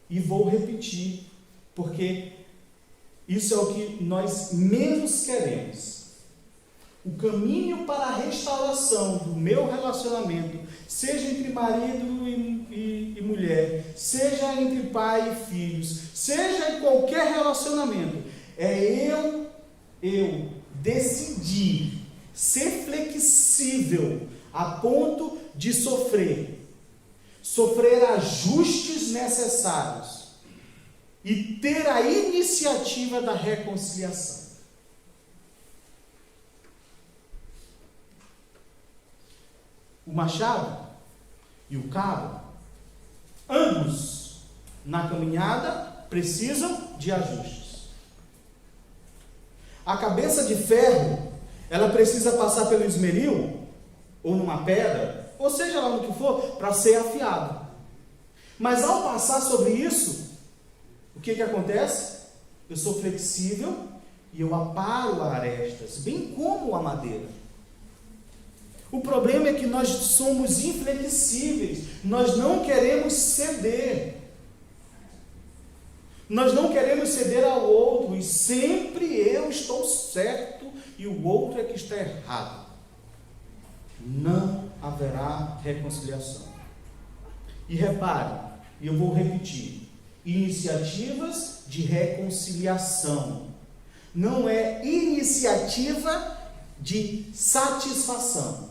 [SPEAKER 4] E vou repetir, porque isso é o que nós menos queremos. O caminho para a restauração do meu relacionamento, seja entre marido e mulher, seja entre pai e filhos, seja em qualquer relacionamento, é eu decidir ser flexível a ponto de sofrer ajustes necessários e ter a iniciativa da reconciliação. O machado e o cabo, ambos na caminhada precisam de ajustes. A cabeça de ferro, ela precisa passar pelo esmeril, ou numa pedra, ou seja lá no que for, para ser afiado. Mas ao passar sobre isso, o que acontece? Eu sou flexível e eu aparo arestas, bem como a madeira. O problema é que nós somos inflexíveis, nós não queremos ceder. Nós não queremos ceder ao outro, e sempre eu estou certo e o outro é que está errado. não haverá reconciliação. E repare, e eu vou repetir, iniciativas de reconciliação. Não é iniciativa de satisfação.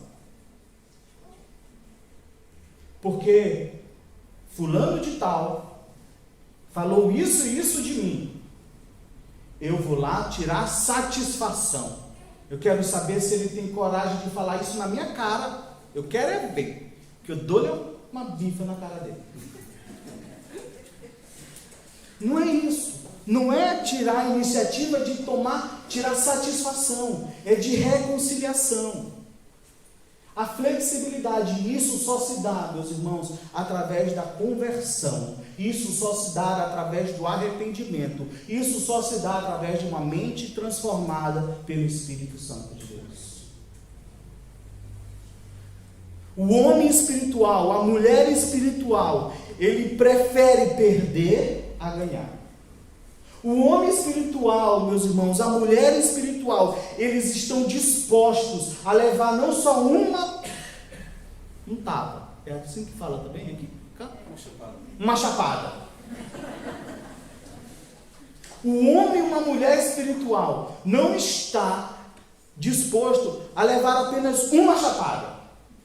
[SPEAKER 4] Porque fulano de tal falou isso e isso de mim. Eu vou lá tirar satisfação. Eu quero saber se ele tem coragem de falar isso na minha cara. Eu quero é ver, que eu dou-lhe uma bifa na cara dele. Não é isso. Não é tirar a iniciativa de tirar satisfação. É de reconciliação. A flexibilidade, isso só se dá, meus irmãos, através da conversão. Isso só se dá através do arrependimento. Isso só se dá através de uma mente transformada pelo Espírito Santo de Deus. O homem espiritual, a mulher espiritual, ele prefere perder a ganhar. O homem espiritual, meus irmãos, a mulher espiritual, eles estão dispostos a levar não só um tapa, é assim que fala também aqui? Uma chapada. O homem e uma mulher espiritual não está disposto a levar apenas uma chapada,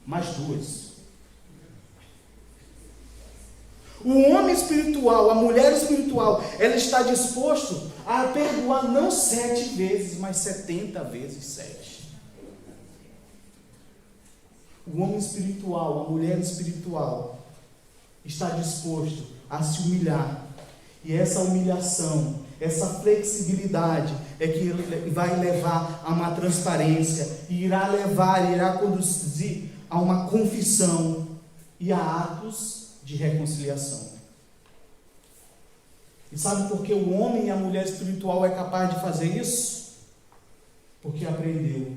[SPEAKER 4] mas duas. O homem espiritual, a mulher espiritual, ela está disposto a perdoar não 7 vezes, mas 70 vezes 7. O homem espiritual, a mulher espiritual, está disposto a se humilhar. E essa humilhação, essa flexibilidade é que vai levar a uma transparência, e irá conduzir a uma confissão e a atos de reconciliação. E sabe por que o homem e a mulher espiritual é capaz de fazer isso? Porque aprendeu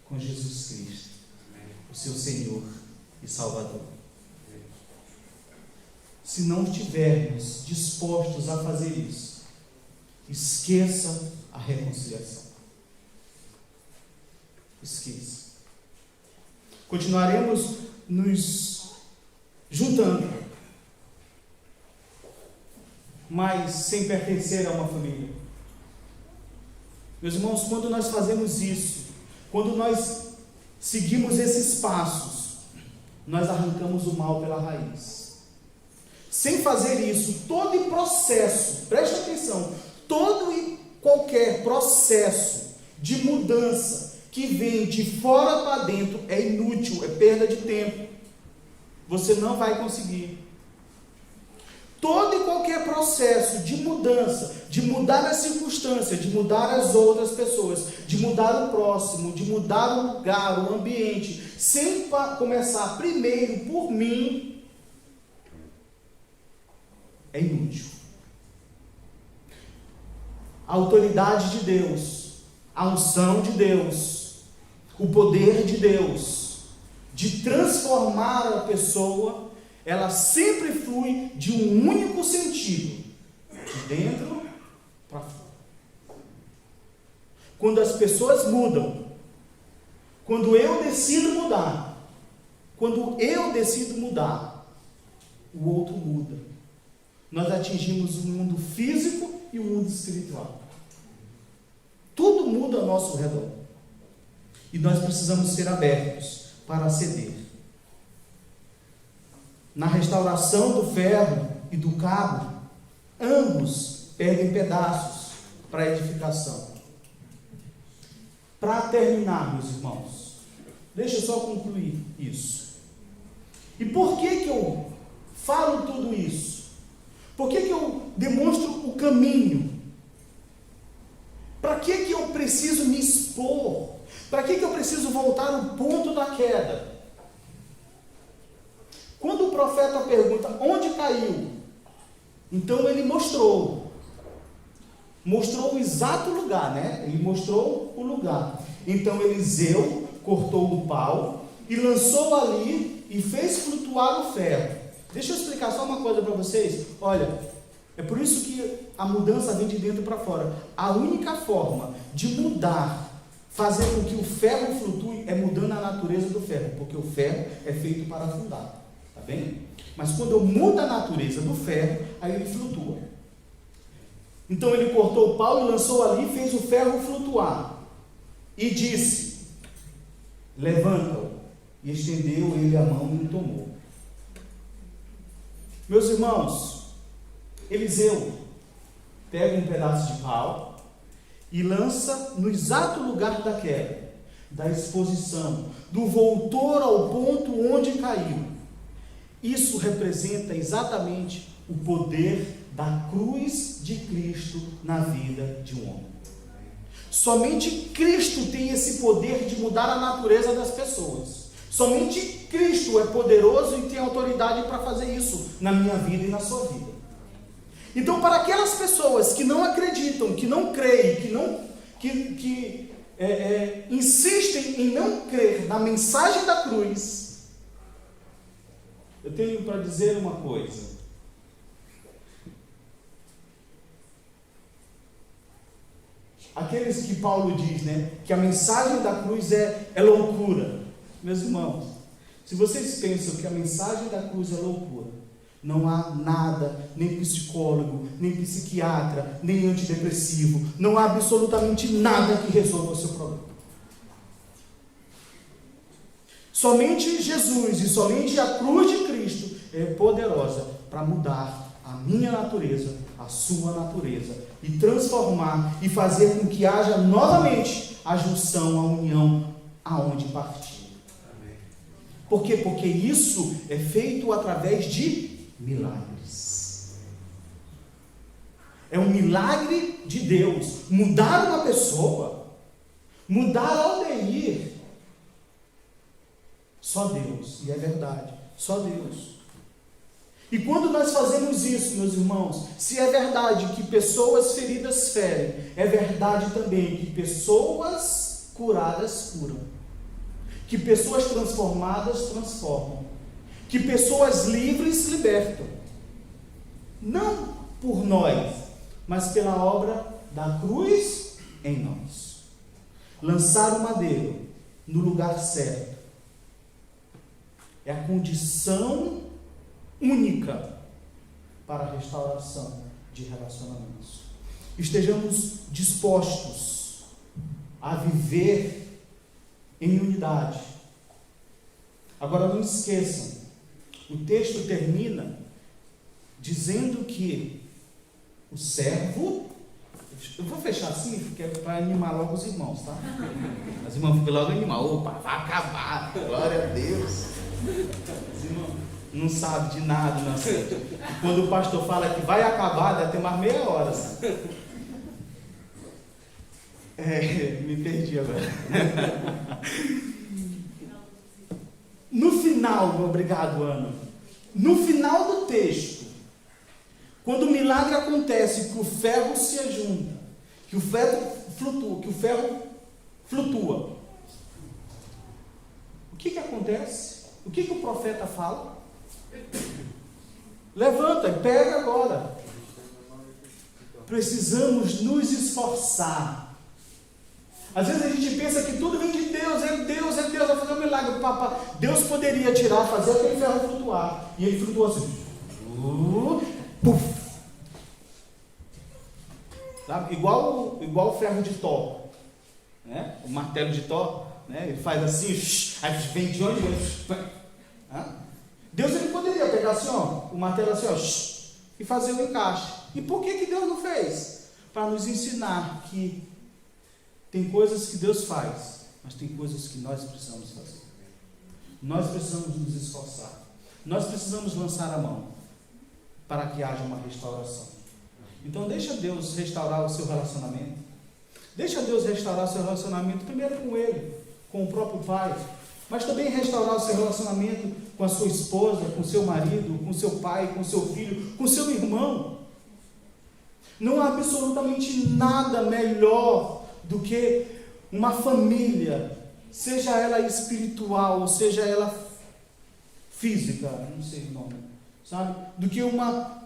[SPEAKER 4] com Jesus Cristo, o seu Senhor e Salvador. Se não estivermos dispostos a fazer isso, esqueça a reconciliação. Esqueça. Continuaremos nos juntando, mas sem pertencer a uma família. Meus irmãos, quando nós fazemos isso, quando nós seguimos esses passos, nós arrancamos o mal pela raiz. Sem fazer isso, todo processo, preste atenção, todo e qualquer processo de mudança que vem de fora para dentro é inútil, é perda de tempo. Você não vai conseguir. Todo e qualquer processo de mudança, de mudar a circunstância, de mudar as outras pessoas, de mudar o próximo, de mudar o lugar, o ambiente, sem começar primeiro por mim, é inútil. A autoridade de Deus, a unção de Deus, o poder de Deus, de transformar a pessoa, ela sempre flui de um único sentido, de dentro para fora. Quando as pessoas mudam, quando eu decido mudar, o outro muda. Nós atingimos o mundo físico e o mundo espiritual. Tudo muda ao nosso redor. E nós precisamos ser abertos para ceder. Na restauração do ferro e do cabo, ambos perdem pedaços para a edificação. Para terminar, meus irmãos, deixa eu só concluir isso. E por que eu falo tudo isso? Por que eu demonstro o caminho? Para que eu preciso me expor? Para que eu preciso voltar ao ponto da queda? Quando o profeta pergunta onde caiu, então ele mostrou o exato lugar, né? Ele mostrou o lugar. Então Eliseu cortou um pau e lançou ali e fez flutuar o ferro. Deixa eu explicar só uma coisa para vocês. Olha, é por isso que a mudança vem de dentro para fora. A única forma de mudar fazer com que o ferro flutue é mudando a natureza do ferro, porque o ferro é feito para afundar, tá bem? Mas quando eu mudo a natureza do ferro, aí ele flutua. Então ele cortou o pau e lançou ali e fez o ferro flutuar. E disse: levanta-o. E estendeu ele a mão e o tomou. Meus irmãos, Eliseu pega um pedaço de pau e lança no exato lugar da queda, da exposição, do voltor ao ponto onde caiu. Isso representa exatamente o poder da cruz de Cristo na vida de um homem. Somente Cristo tem esse poder de mudar a natureza das pessoas. Somente Cristo é poderoso e tem autoridade para fazer isso na minha vida e na sua vida. Então, para aquelas pessoas que não acreditam, que não creem, que insistem em não crer na mensagem da cruz, eu tenho para dizer uma coisa. Aqueles que Paulo diz, que a mensagem da cruz é loucura. Meus irmãos, se vocês pensam que a mensagem da cruz é loucura, não há nada, nem psicólogo, nem psiquiatra, nem antidepressivo, não há absolutamente nada que resolva o seu problema. Somente Jesus e somente a cruz de Cristo é poderosa para mudar a minha natureza, a sua natureza, e transformar e fazer com que haja novamente a junção, a união aonde partiu. Por quê? Porque isso é feito através de milagres. É um milagre de Deus. Mudar uma pessoa, mudar Aldeir, só Deus. E é verdade, só Deus. E quando nós fazemos isso, meus irmãos, se é verdade que pessoas feridas ferem, é verdade também que pessoas curadas curam. Que pessoas transformadas transformam. Que pessoas livres libertam. Não por nós, mas pela obra da cruz em nós. Lançar o madeiro no lugar certo é a condição única para a restauração de relacionamentos. Estejamos dispostos a viver em unidade. Agora não esqueçam, o texto termina dizendo que o servo, eu vou fechar assim, porque é para animar logo os irmãos, tá? Os irmãos ficam logo animados, opa, vai acabar, glória a Deus. Os irmãos não sabem de nada, não sei. Quando o pastor fala que vai acabar, dá até mais meia hora. Me perdi agora. No final, obrigado, Ana. No final do texto, quando o milagre acontece, que o ferro se ajunta, que o ferro flutua, o que acontece? O que o profeta fala? Levanta e pega agora. Precisamos nos esforçar. Às vezes a gente pensa que tudo vem de Deus, é Deus, vai fazer um milagre. Deus poderia tirar, fazer aquele ferro flutuar. E ele flutuou assim. Puf. Sabe? Igual o ferro de Thor. Né? O martelo de Thor. Né? Ele faz assim, aí vem de onde? Deus ele poderia pegar assim, o martelo assim, e fazer o encaixe. E por que Deus não fez? Para nos ensinar que tem coisas que Deus faz, mas tem coisas que nós precisamos fazer. Nós precisamos nos esforçar. Nós precisamos lançar a mão para que haja uma restauração. Então deixa Deus restaurar o seu relacionamento. Deixa Deus restaurar o seu relacionamento primeiro com Ele, com o próprio Pai, mas também restaurar o seu relacionamento com a sua esposa, com o seu marido, com o seu pai, com o seu filho, com o seu irmão. Não há absolutamente nada melhor do que uma família, seja ela espiritual, seja ela física, não sei o nome, sabe? Do que uma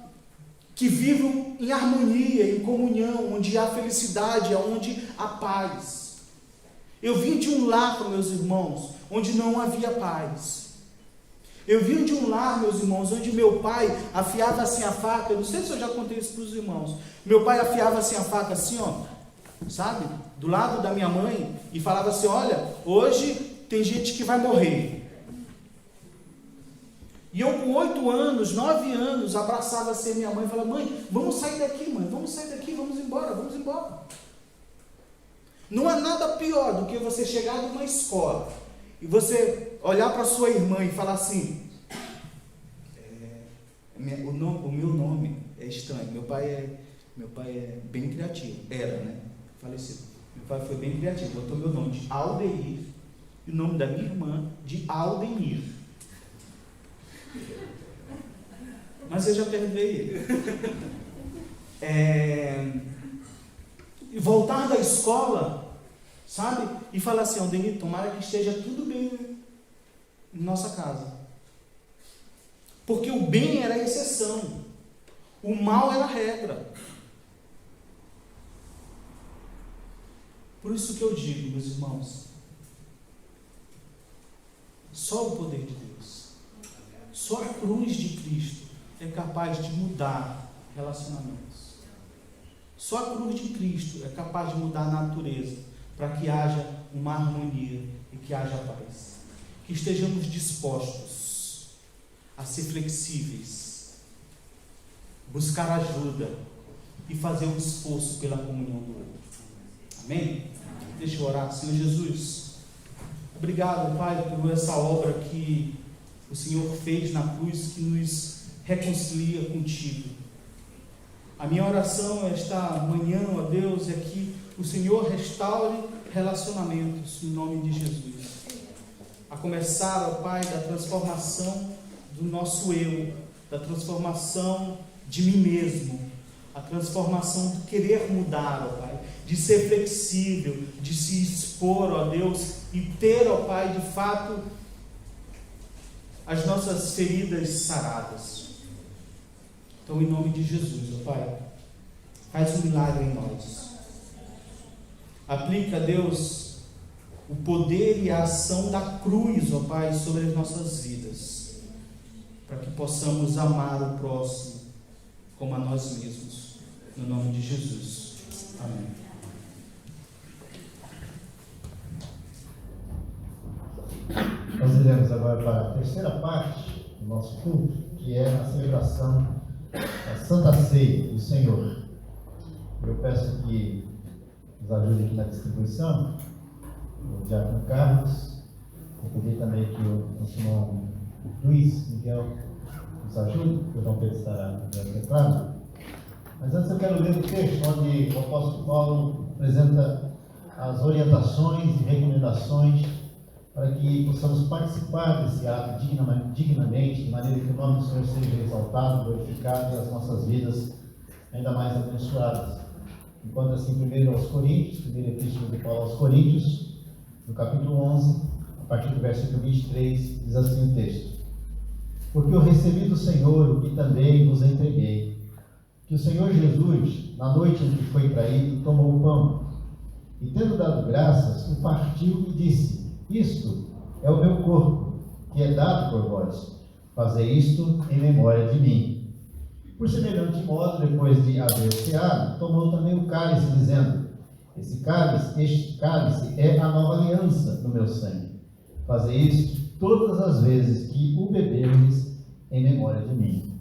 [SPEAKER 4] que vive em harmonia, em comunhão, onde há felicidade, onde há paz. Eu vim de um lar, meus irmãos, onde não havia paz. Eu vim de um lar, meus irmãos, onde meu pai afiava assim a faca. Eu não sei se eu já contei isso para os irmãos. Meu pai afiava assim a faca, assim, ó, sabe? Do lado da minha mãe, e falava assim: olha, hoje tem gente que vai morrer. E eu com 8 anos, 9 anos, abraçava assim a minha mãe e falava: mãe, vamos sair daqui, mãe, vamos sair daqui, vamos embora, vamos embora. Não há nada pior do que você chegar numa escola e você olhar para sua irmã e falar assim: o meu nome é estranho, meu pai é bem criativo, era, né? Falecido. Meu pai foi bem criativo, botou meu nome de Aldeir e o nome da minha irmã de Aldenir. Mas eu já perdoei ele. E voltar da escola, sabe? E falar assim: Aldenir, tomara que esteja tudo bem em nossa casa. Porque o bem era a exceção, o mal era a regra. Por isso que eu digo, meus irmãos, só o poder de Deus, só a cruz de Cristo é capaz de mudar relacionamentos. Só a cruz de Cristo é capaz de mudar a natureza, para que haja uma harmonia e que haja paz. Que estejamos dispostos a ser flexíveis, buscar ajuda e fazer um esforço pela comunhão do outro. Amém? Deixa eu orar. Senhor Jesus, obrigado, Pai, por essa obra que o Senhor fez na cruz, que nos reconcilia contigo. A minha oração esta manhã, ó Deus, é que o Senhor restaure relacionamentos, em nome de Jesus. A começar, ó Pai, da transformação do nosso eu, da transformação de mim mesmo, a transformação do querer mudar, ó Pai, de ser flexível, de se expor, ó Deus, e ter, ó Pai, de fato, as nossas feridas saradas. Então, em nome de Jesus, ó Pai, faz um milagre em nós. Aplica, Deus, o poder e a ação da cruz, ó Pai, sobre as nossas vidas, para que possamos amar o próximo como a nós mesmos, no nome de Jesus. Amém.
[SPEAKER 1] Nós iremos agora para a terceira parte do nosso culto, que é a celebração da Santa Ceia do Senhor. Eu peço que nos ajude aqui na distribuição, o Diácono Carlos. Vou pedir também que o irmão Luiz Miguel nos ajude, que o João Pedro estará no teclado. Mas antes eu quero ler o texto onde o apóstolo Paulo apresenta as orientações e recomendações para que possamos participar desse ato dignamente, de maneira que o nome do Senhor seja exaltado, glorificado e as nossas vidas ainda mais abençoadas. Enquanto assim, primeiro aos Coríntios, primeira epístola de Paulo aos Coríntios, no capítulo 11, a partir do versículo 23, diz assim o texto: Porque eu recebi do Senhor o que também vos entreguei, que o Senhor Jesus, na noite em que foi traído, tomou o pão, e tendo dado graças, o partiu e disse: Isto é o meu corpo, que é dado por vós. Fazei isto em memória de mim. Por semelhante modo, depois de haver ceado, tomou também o cálice, dizendo: Este cálice é a nova aliança no meu sangue. Fazei isto todas as vezes que o beberdes em memória de mim.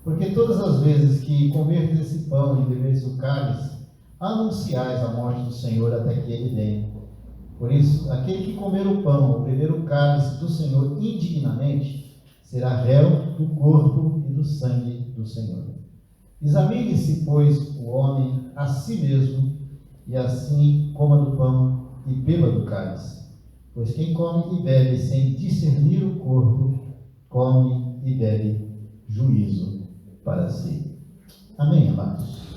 [SPEAKER 1] Porque todas as vezes que comerdes esse pão e beberdes o cálice, anunciais a morte do Senhor até que ele venha. Por isso, aquele que comer o pão ou beber o cálice do Senhor indignamente, será réu do corpo e do sangue do Senhor. Examine-se, pois, o homem a si mesmo, e assim coma do pão e beba do cálice. Pois quem come e bebe sem discernir o corpo, come e bebe juízo para si. Amém, amados?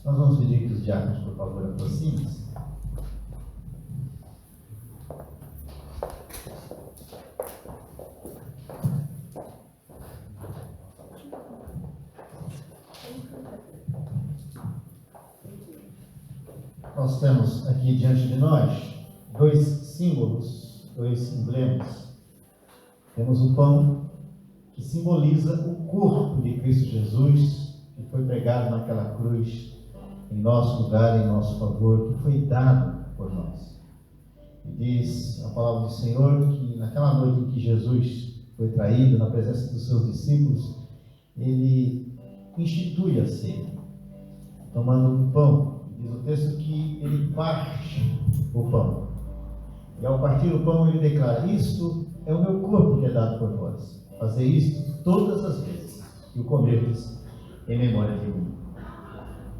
[SPEAKER 1] Nós vamos pedir que os diáconos, por favor, aproximem-se. Nós temos aqui diante de nós dois símbolos, dois emblemas. Temos o pão, que simboliza o corpo de Cristo Jesus, que foi pregado naquela cruz, em nosso lugar, em nosso favor, que foi dado por nós. E diz a palavra do Senhor que naquela noite em que Jesus foi traído na presença dos seus discípulos, ele institui a ceia, tomando o pão. Diz o texto que ele parte o pão. E ao partir o pão ele declara: isto é o meu corpo que é dado por vós. Fazer isto todas as vezes que o comerdes em memória de mim.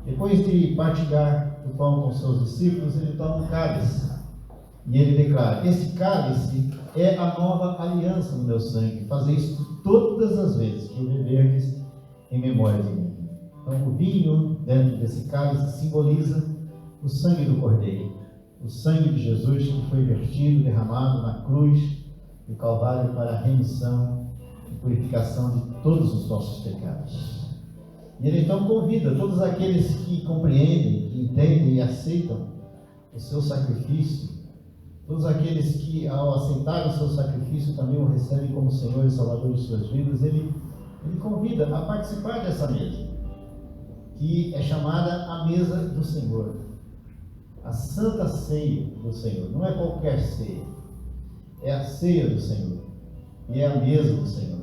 [SPEAKER 1] Depois de partilhar o pão com seus discípulos, ele toma um cálice. E ele declara: este cálice é a nova aliança no meu sangue. Fazer isto todas as vezes que o beberdes em memória de mim. Então, o vinho dentro desse cálice simboliza o sangue do Cordeiro, o sangue de Jesus que foi vertido, derramado na cruz do Calvário para a remissão e purificação de todos os nossos pecados. E ele então convida todos aqueles que compreendem, que entendem e aceitam o seu sacrifício, todos aqueles que, ao aceitar o seu sacrifício, também o recebem como Senhor e Salvador de suas vidas. Ele convida a participar dessa mesa, que é chamada a mesa do Senhor, a Santa Ceia do Senhor. Não é qualquer ceia, é a ceia do Senhor, e é a mesa do Senhor,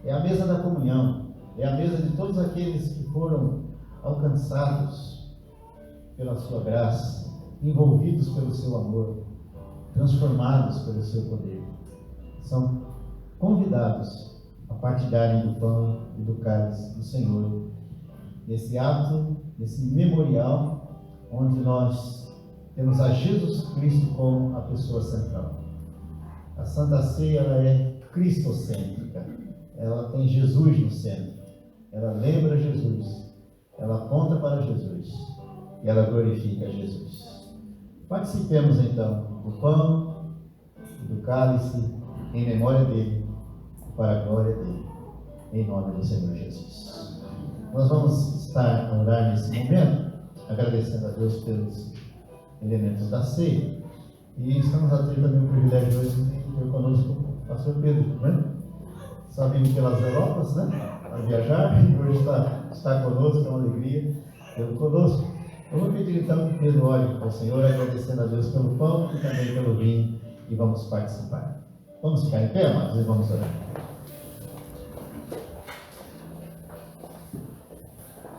[SPEAKER 1] é a mesa da comunhão, é a mesa de todos aqueles que foram alcançados pela sua graça, envolvidos pelo seu amor, transformados pelo seu poder. São convidados a partilharem do pão e do cálice do Senhor, nesse ato, nesse memorial, onde nós temos a Jesus Cristo como a pessoa central. A Santa Ceia, ela é cristocêntrica, ela tem Jesus no centro, ela lembra Jesus, ela aponta para Jesus e ela glorifica Jesus. Participemos então do pão e do cálice em memória dele, para a glória dele, em nome do Senhor Jesus. Nós vamos estar a orar nesse momento, agradecendo a Deus pelos elementos da ceia, e estamos a ter também o privilégio hoje de ter conosco o pastor Pedro, né? Só vindo pelas Europas, né? A viajar, e hoje está conosco, é uma alegria tê-lo conosco. Eu vou pedir então que Pedro ore ao Senhor, agradecendo a Deus pelo pão e também pelo vinho, e vamos participar. Vamos ficar em pé, amados, e vamos orar.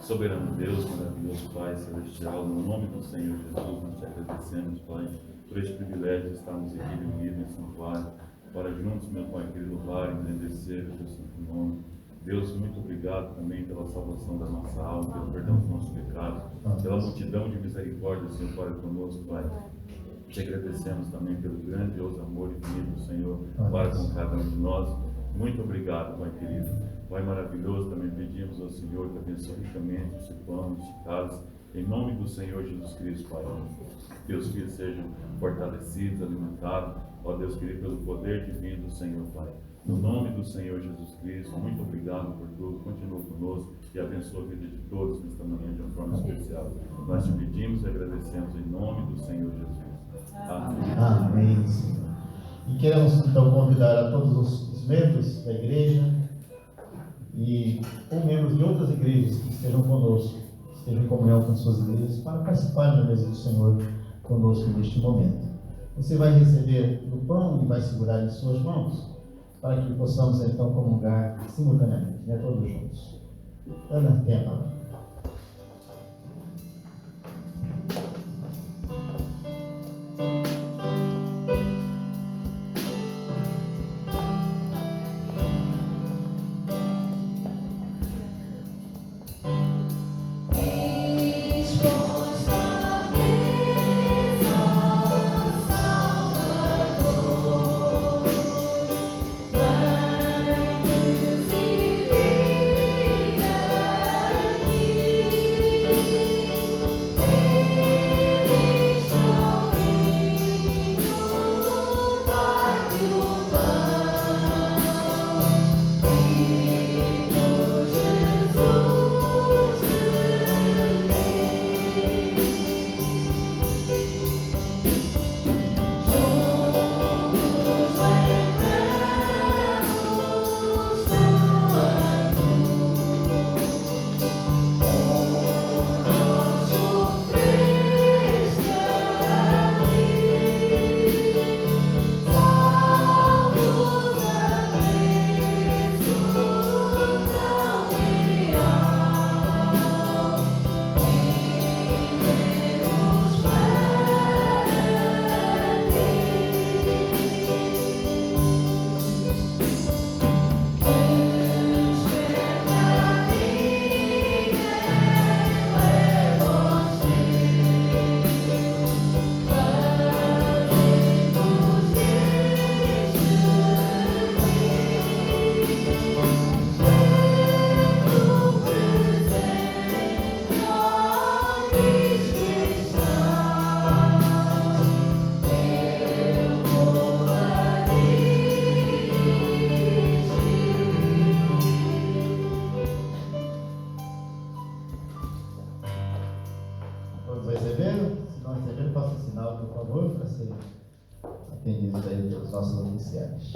[SPEAKER 5] Soberano Deus, maravilhoso Pai Celestial, no nome do Senhor Jesus, nós te agradecemos, Pai, por este privilégio de estarmos aqui reunidos nesse santuário, para juntos, meu Pai querido, louvar e engrandecer o teu santo nome. Deus, muito obrigado também pela salvação da nossa alma, pelo perdão dos nossos pecados, pela multidão de misericórdia, Senhor, para conosco, Pai. Te agradecemos também pelo grandioso amor infinito do Senhor para com cada um de nós. Muito obrigado, Pai querido. Pai maravilhoso, também pedimos ao Senhor que abençoe ricamente esse pão, este cálice, em nome do Senhor Jesus Cristo, Pai. Que os filhos sejam fortalecidos, alimentados, ó Deus querido, pelo poder divino do Senhor, Pai. No nome do Senhor Jesus Cristo, muito obrigado por tudo, continua conosco e abençoa a vida de todos nesta manhã de uma forma especial. Nós te pedimos e agradecemos em nome do Senhor Jesus. Amém.
[SPEAKER 1] Amém, Senhor. E queremos então convidar a todos os membros da igreja ou membros de outras igrejas que estejam conosco, que estejam em comunhão com suas igrejas, para participar da mesa do Senhor conosco neste momento. Você vai receber do pão e vai segurar em suas mãos, para que possamos então comungar simultaneamente, né, todos juntos. Ana, tem a palavra. Todos receberam? Se não receberam, faça sinal, por favor, para serem atendidos aí pelos nossos oficiais.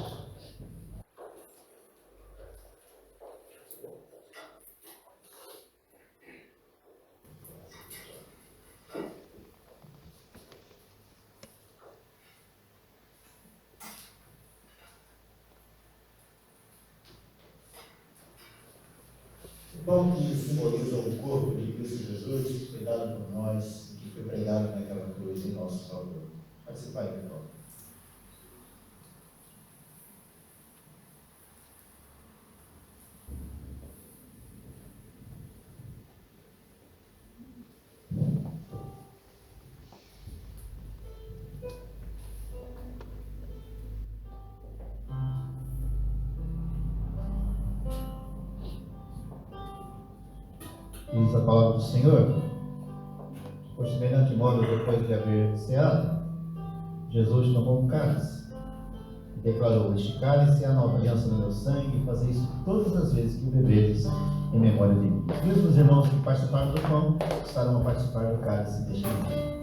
[SPEAKER 1] O pão que simboliza o corpo de Cristo Jesus, foi dado por nós, que foi pregado naquela cruz em nosso favor. Participai, irmão. Diz a palavra do Senhor: por semelhante modo, depois de haver ceado, Jesus tomou um cálice e declarou: este cálice é a nova aliança no meu sangue, e fazei isso todas as vezes que o beberes em memória de mim. Os mesmos irmãos que participaram do pão estarão a participar do cálice deste dia.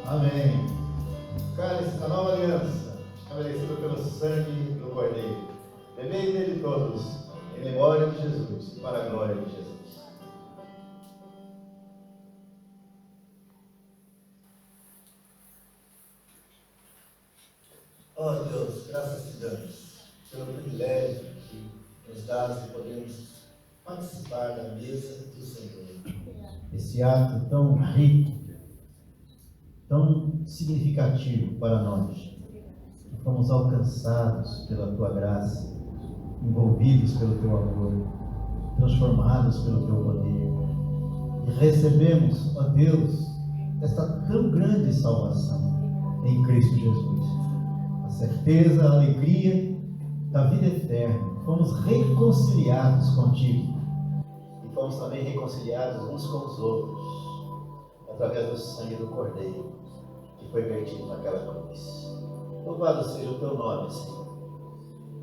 [SPEAKER 1] Amém. Cálice da nova aliança, estabelecido pelo sangue do Cordeiro. Bebei dele todos, em memória de Jesus, para a glória de Jesus. Ó Deus, graças te damos pelo privilégio que nos dás de podermos participar da mesa do Senhor. Esse ato tão rico, tão significativo para nós, que fomos alcançados pela tua graça, envolvidos pelo teu amor, transformados pelo teu poder, e recebemos, ó Deus, esta tão grande salvação em Cristo Jesus, a certeza, a alegria da vida eterna. Fomos reconciliados contigo e fomos também reconciliados uns com os outros através do sangue do Cordeiro que foi vertido naquela cruz. Louvado seja o teu nome, Senhor,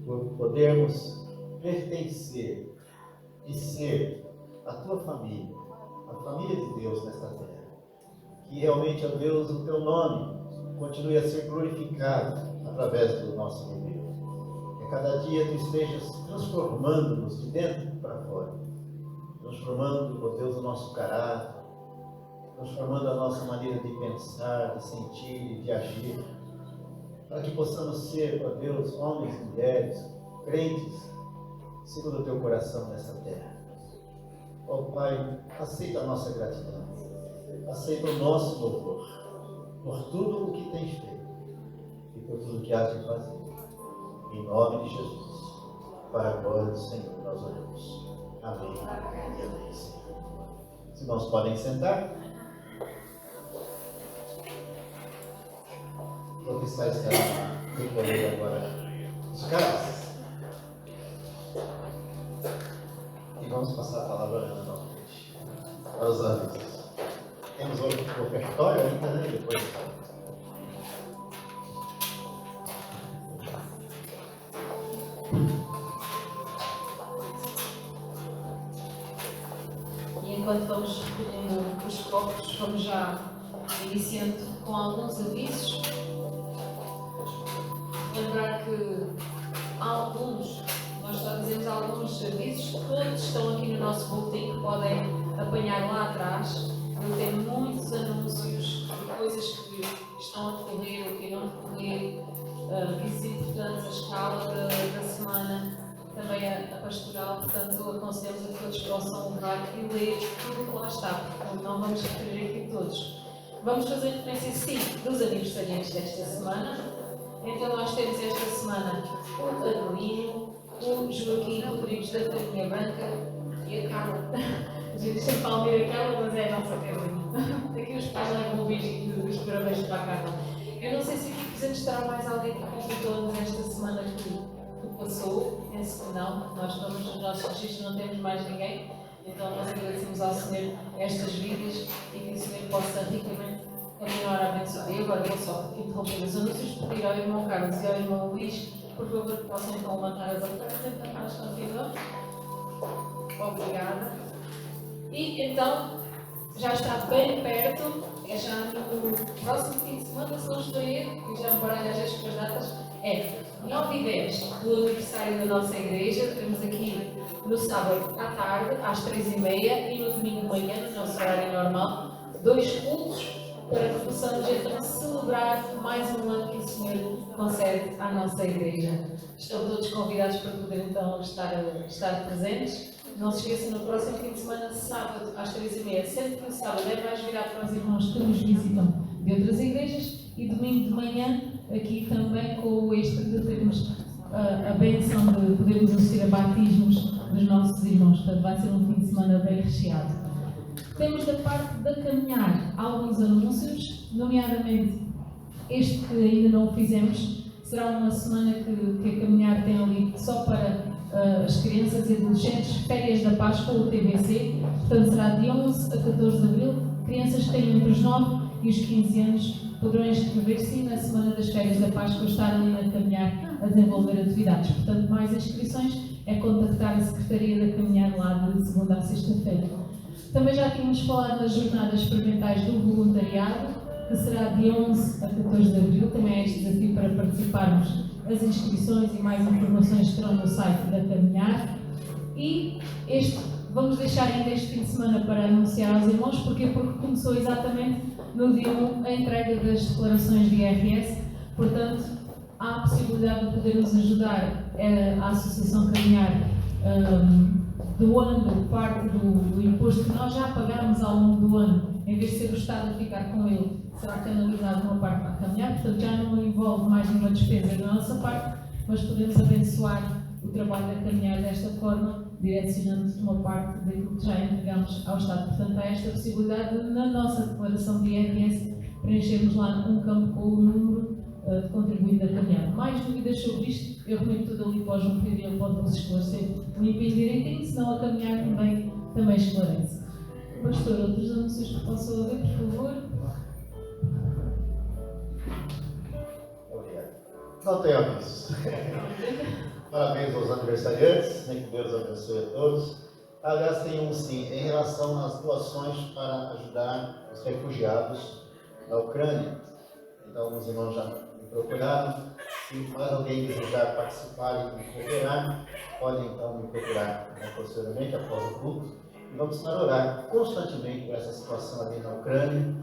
[SPEAKER 1] por podermos pertencer e ser a tua família, a família de Deus nesta terra. Que realmente, ó Deus, o teu nome continue a ser glorificado através do nosso viver. Que a cada dia tu estejas transformando-nos de dentro para fora, transformando, ó Deus, o nosso caráter, transformando a nossa maneira de pensar, de sentir e de agir, para que possamos ser, ó Deus, homens e mulheres, crentes, segundo o teu coração nessa terra. Ó Pai, aceita a nossa gratidão. aceita o nosso louvor por tudo o que tens feito e por tudo que has de fazer. Em nome de Jesus, para a glória do Senhor, nós oramos. Amém. E amém, Senhor. Os irmãos podem sentar. O professor está recolhendo agora os carros. E vamos passar a palavra novamente para os amigos. Temos outro ofertório ainda, né? Depois.
[SPEAKER 3] E enquanto vamos recolhendo os copos, vamos já iniciando com alguns avisos. Lembrar que há alguns, nós só dizemos alguns avisos, todos estão aqui no nosso boletim que podem apanhar lá atrás. Eu tenho muitos anúncios de coisas que estão a decorrer ou que não decorrer, avisos importantes, a escala da semana, também a pastoral, portanto aconselhamos a que todos possam levar e ler tudo o que lá está, porque não vamos referir aqui todos. Vamos fazer referência sim dos aniversariantes desta semana. Então nós temos esta semana o Adelino, o Joaquim Rodrigues da Farinha Branca e a Carla. A gente sempre fala a Carla, mas é a nossa Carlinha. Aqui os pais levam o beijinho dos parabéns para a Carla. Eu não sei se aqui presente estará mais alguém que completou-nos esta semana que passou. Penso que não. Nós estamos nos nossos registros, não temos mais ninguém. Então nós agradecemos ao Senhor estas vidas e que o Senhor possa ricamente continuar a abençoar. E agora vou só interromper os anúncios, pedir ao irmão Carlos e ao irmão Luís, por favor, que possam então levantar as ofertas, então nós continuamos. Obrigada. E então, já está bem perto, é já no próximo fim de semana, se não estou a erro, e já me baralho às vezes com as datas, é 9 e 10 do aniversário da nossa igreja. Temos aqui no sábado à tarde, às 3h30, e no domingo de manhã, no nosso horário normal, 2 cultos, para que possamos então celebrar mais um ano que o Senhor concede à nossa igreja. Estão todos convidados para poder então estar presentes. Não se esqueçam, no próximo fim de semana, sábado, às 3h30, sempre que o sábado é mais virado para os irmãos que nos visitam de outras igrejas, e domingo de manhã, aqui também com o extra de termos a bênção de podermos assistir a batismos dos nossos irmãos. Portanto, vai ser um fim de semana bem recheado. Temos da parte da caminhar alguns anúncios, nomeadamente este que ainda não o fizemos. Será uma semana que a caminhar tem ali só para as crianças e adolescentes, férias da Páscoa, o TBC. Portanto, será de 11 a 14 de abril. Crianças que têm entre os 9 e os 15 anos poderão inscrever-se e na semana das férias da Páscoa estar ali na caminhar a desenvolver atividades. Portanto, mais inscrições é contactar a Secretaria da Caminhar lá de segunda a sexta-feira. Também já tínhamos falado das jornadas experimentais do voluntariado, que será de 11 a 14 de abril. Também é este desafio para participarmos. As inscrições e mais informações estarão no site da Caminhar. E vamos deixar ainda este fim de semana para anunciar aos irmãos. Porquê? Porque começou exatamente no dia 1 a entrega das declarações de IRS. Portanto, há a possibilidade de poder-nos ajudar a Associação Caminhar, doando parte do imposto que nós já pagámos ao longo do ano, em vez de ser o Estado a ficar com ele, será canalizado uma parte para a Caminhar. Portanto, já não envolve mais nenhuma despesa da nossa parte, mas podemos abençoar o trabalho da Caminhar desta forma, direcionando uma parte daquilo que já entregamos ao Estado. Portanto, há esta possibilidade de, na nossa declaração de IRS, preenchermos lá um campo com o número de contribuinte da Caminhar. Mais dúvidas sobre isto, eu remito tudo ali para o João Pedro e ele pode-vos esclarecer limpinho direitinho, senão a Caminhar também esclarece. Pastor, outros anúncios que possam haver, por favor?
[SPEAKER 1] Obrigado. Não tem avisos. Parabéns aos aniversariantes, que Deus abençoe a todos. Aliás, tem um sim, em relação às doações para ajudar os refugiados da Ucrânia. Então, os irmãos já me procuraram. Se mais alguém desejar participar e cooperar, pode então me procurar posteriormente, após o culto. E vamos estar orar constantemente por essa situação ali na Ucrânia,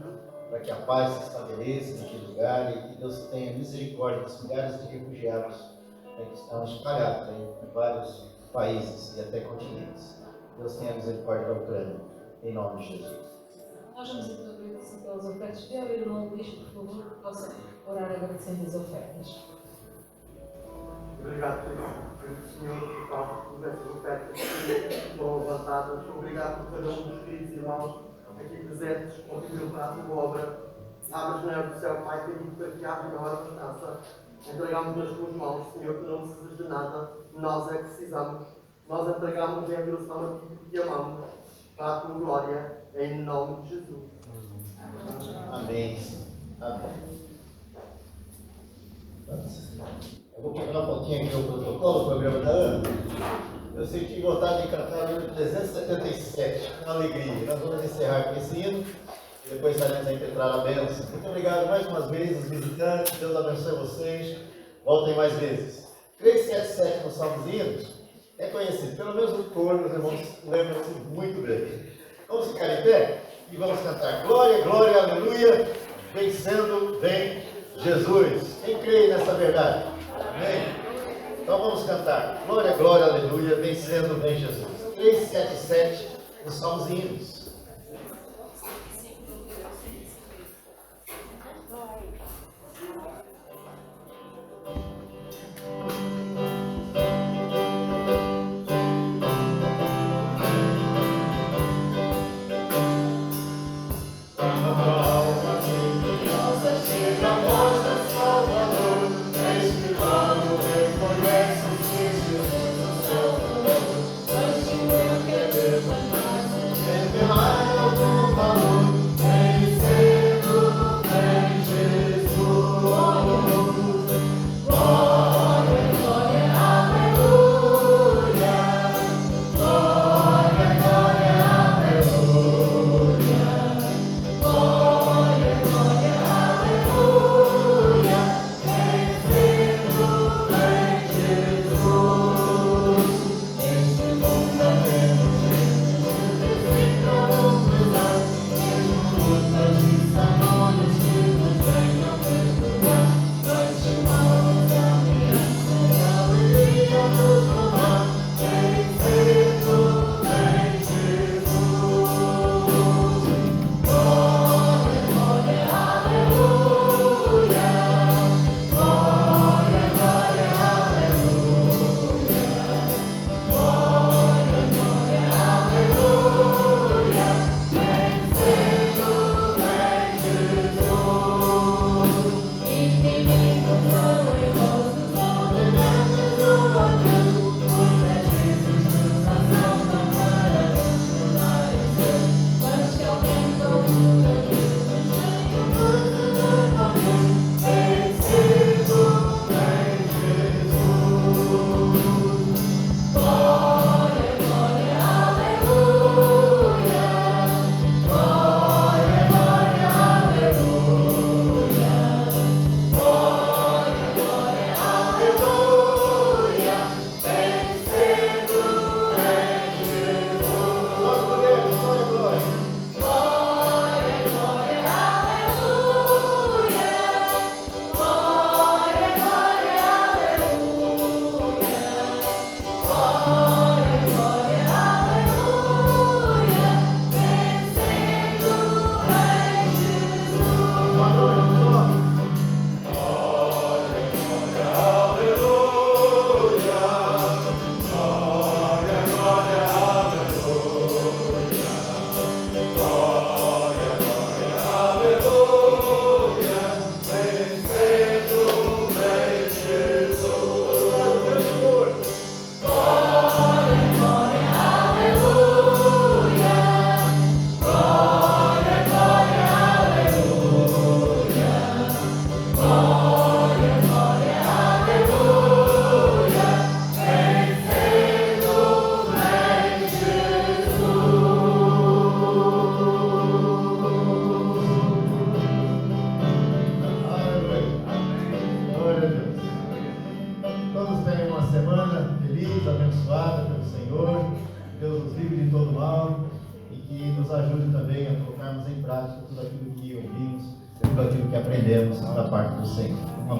[SPEAKER 1] para que a paz se estabeleça naquele lugar e que Deus tenha misericórdia dos milhares de refugiados que estão espalhados em vários países e até continentes. Deus tenha misericórdia da Ucrânia, em nome de Jesus.
[SPEAKER 3] Nós vamos aproveitar pelas ofertas. Podia abrir o nome disto, por favor, que possa orar agradecendo as ofertas.
[SPEAKER 6] Obrigado, Senhor, por essas ofertas que foram levantadas. Obrigado por cada um dos queridos irmãos aqui presentes, contribuindo para a tua obra. Abre as janelas do céu, Pai, pedimos para que abra na hora da descansa. Entregamos nas tuas mãos, Senhor, que não precisas de nada. Nós é que precisamos. Nós entregamos em adoração a ti porque te amamos. Para a tua glória, em nome de Jesus.
[SPEAKER 1] Amém. Amém. Eu vou quebrar um pouquinho aqui o protocolo, o programa da Ana. Eu senti vontade de cantar o número 377, com alegria. Nós vamos encerrar com esse hino e depois estaremos a impetrar a bênção. Muito obrigado mais uma vez, os visitantes. Deus abençoe vocês. Voltem mais vezes. 377 no Salmos e Hinos é conhecido, pelo menos o coro, os irmãos lembram-se muito bem. Vamos ficar em pé e vamos cantar glória, glória, aleluia, vencendo bem Jesus. Quem crê nessa verdade? Amém? Então vamos cantar glória, glória, aleluia, vencendo bem Jesus. 377 no Salmos e Hinos.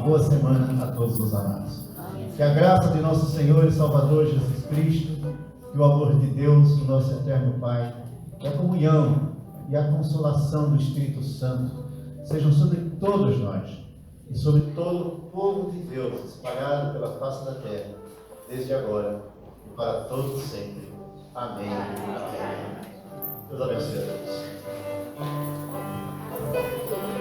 [SPEAKER 1] Boa semana a todos os amados. Que a graça de nosso Senhor e Salvador Jesus Cristo, que o amor de Deus, o nosso eterno Pai, que a comunhão e a consolação do Espírito Santo sejam sobre todos nós e sobre todo o povo de Deus espalhado pela face da terra, desde agora e para todos sempre. Amém. Amém. Deus abençoe a todos.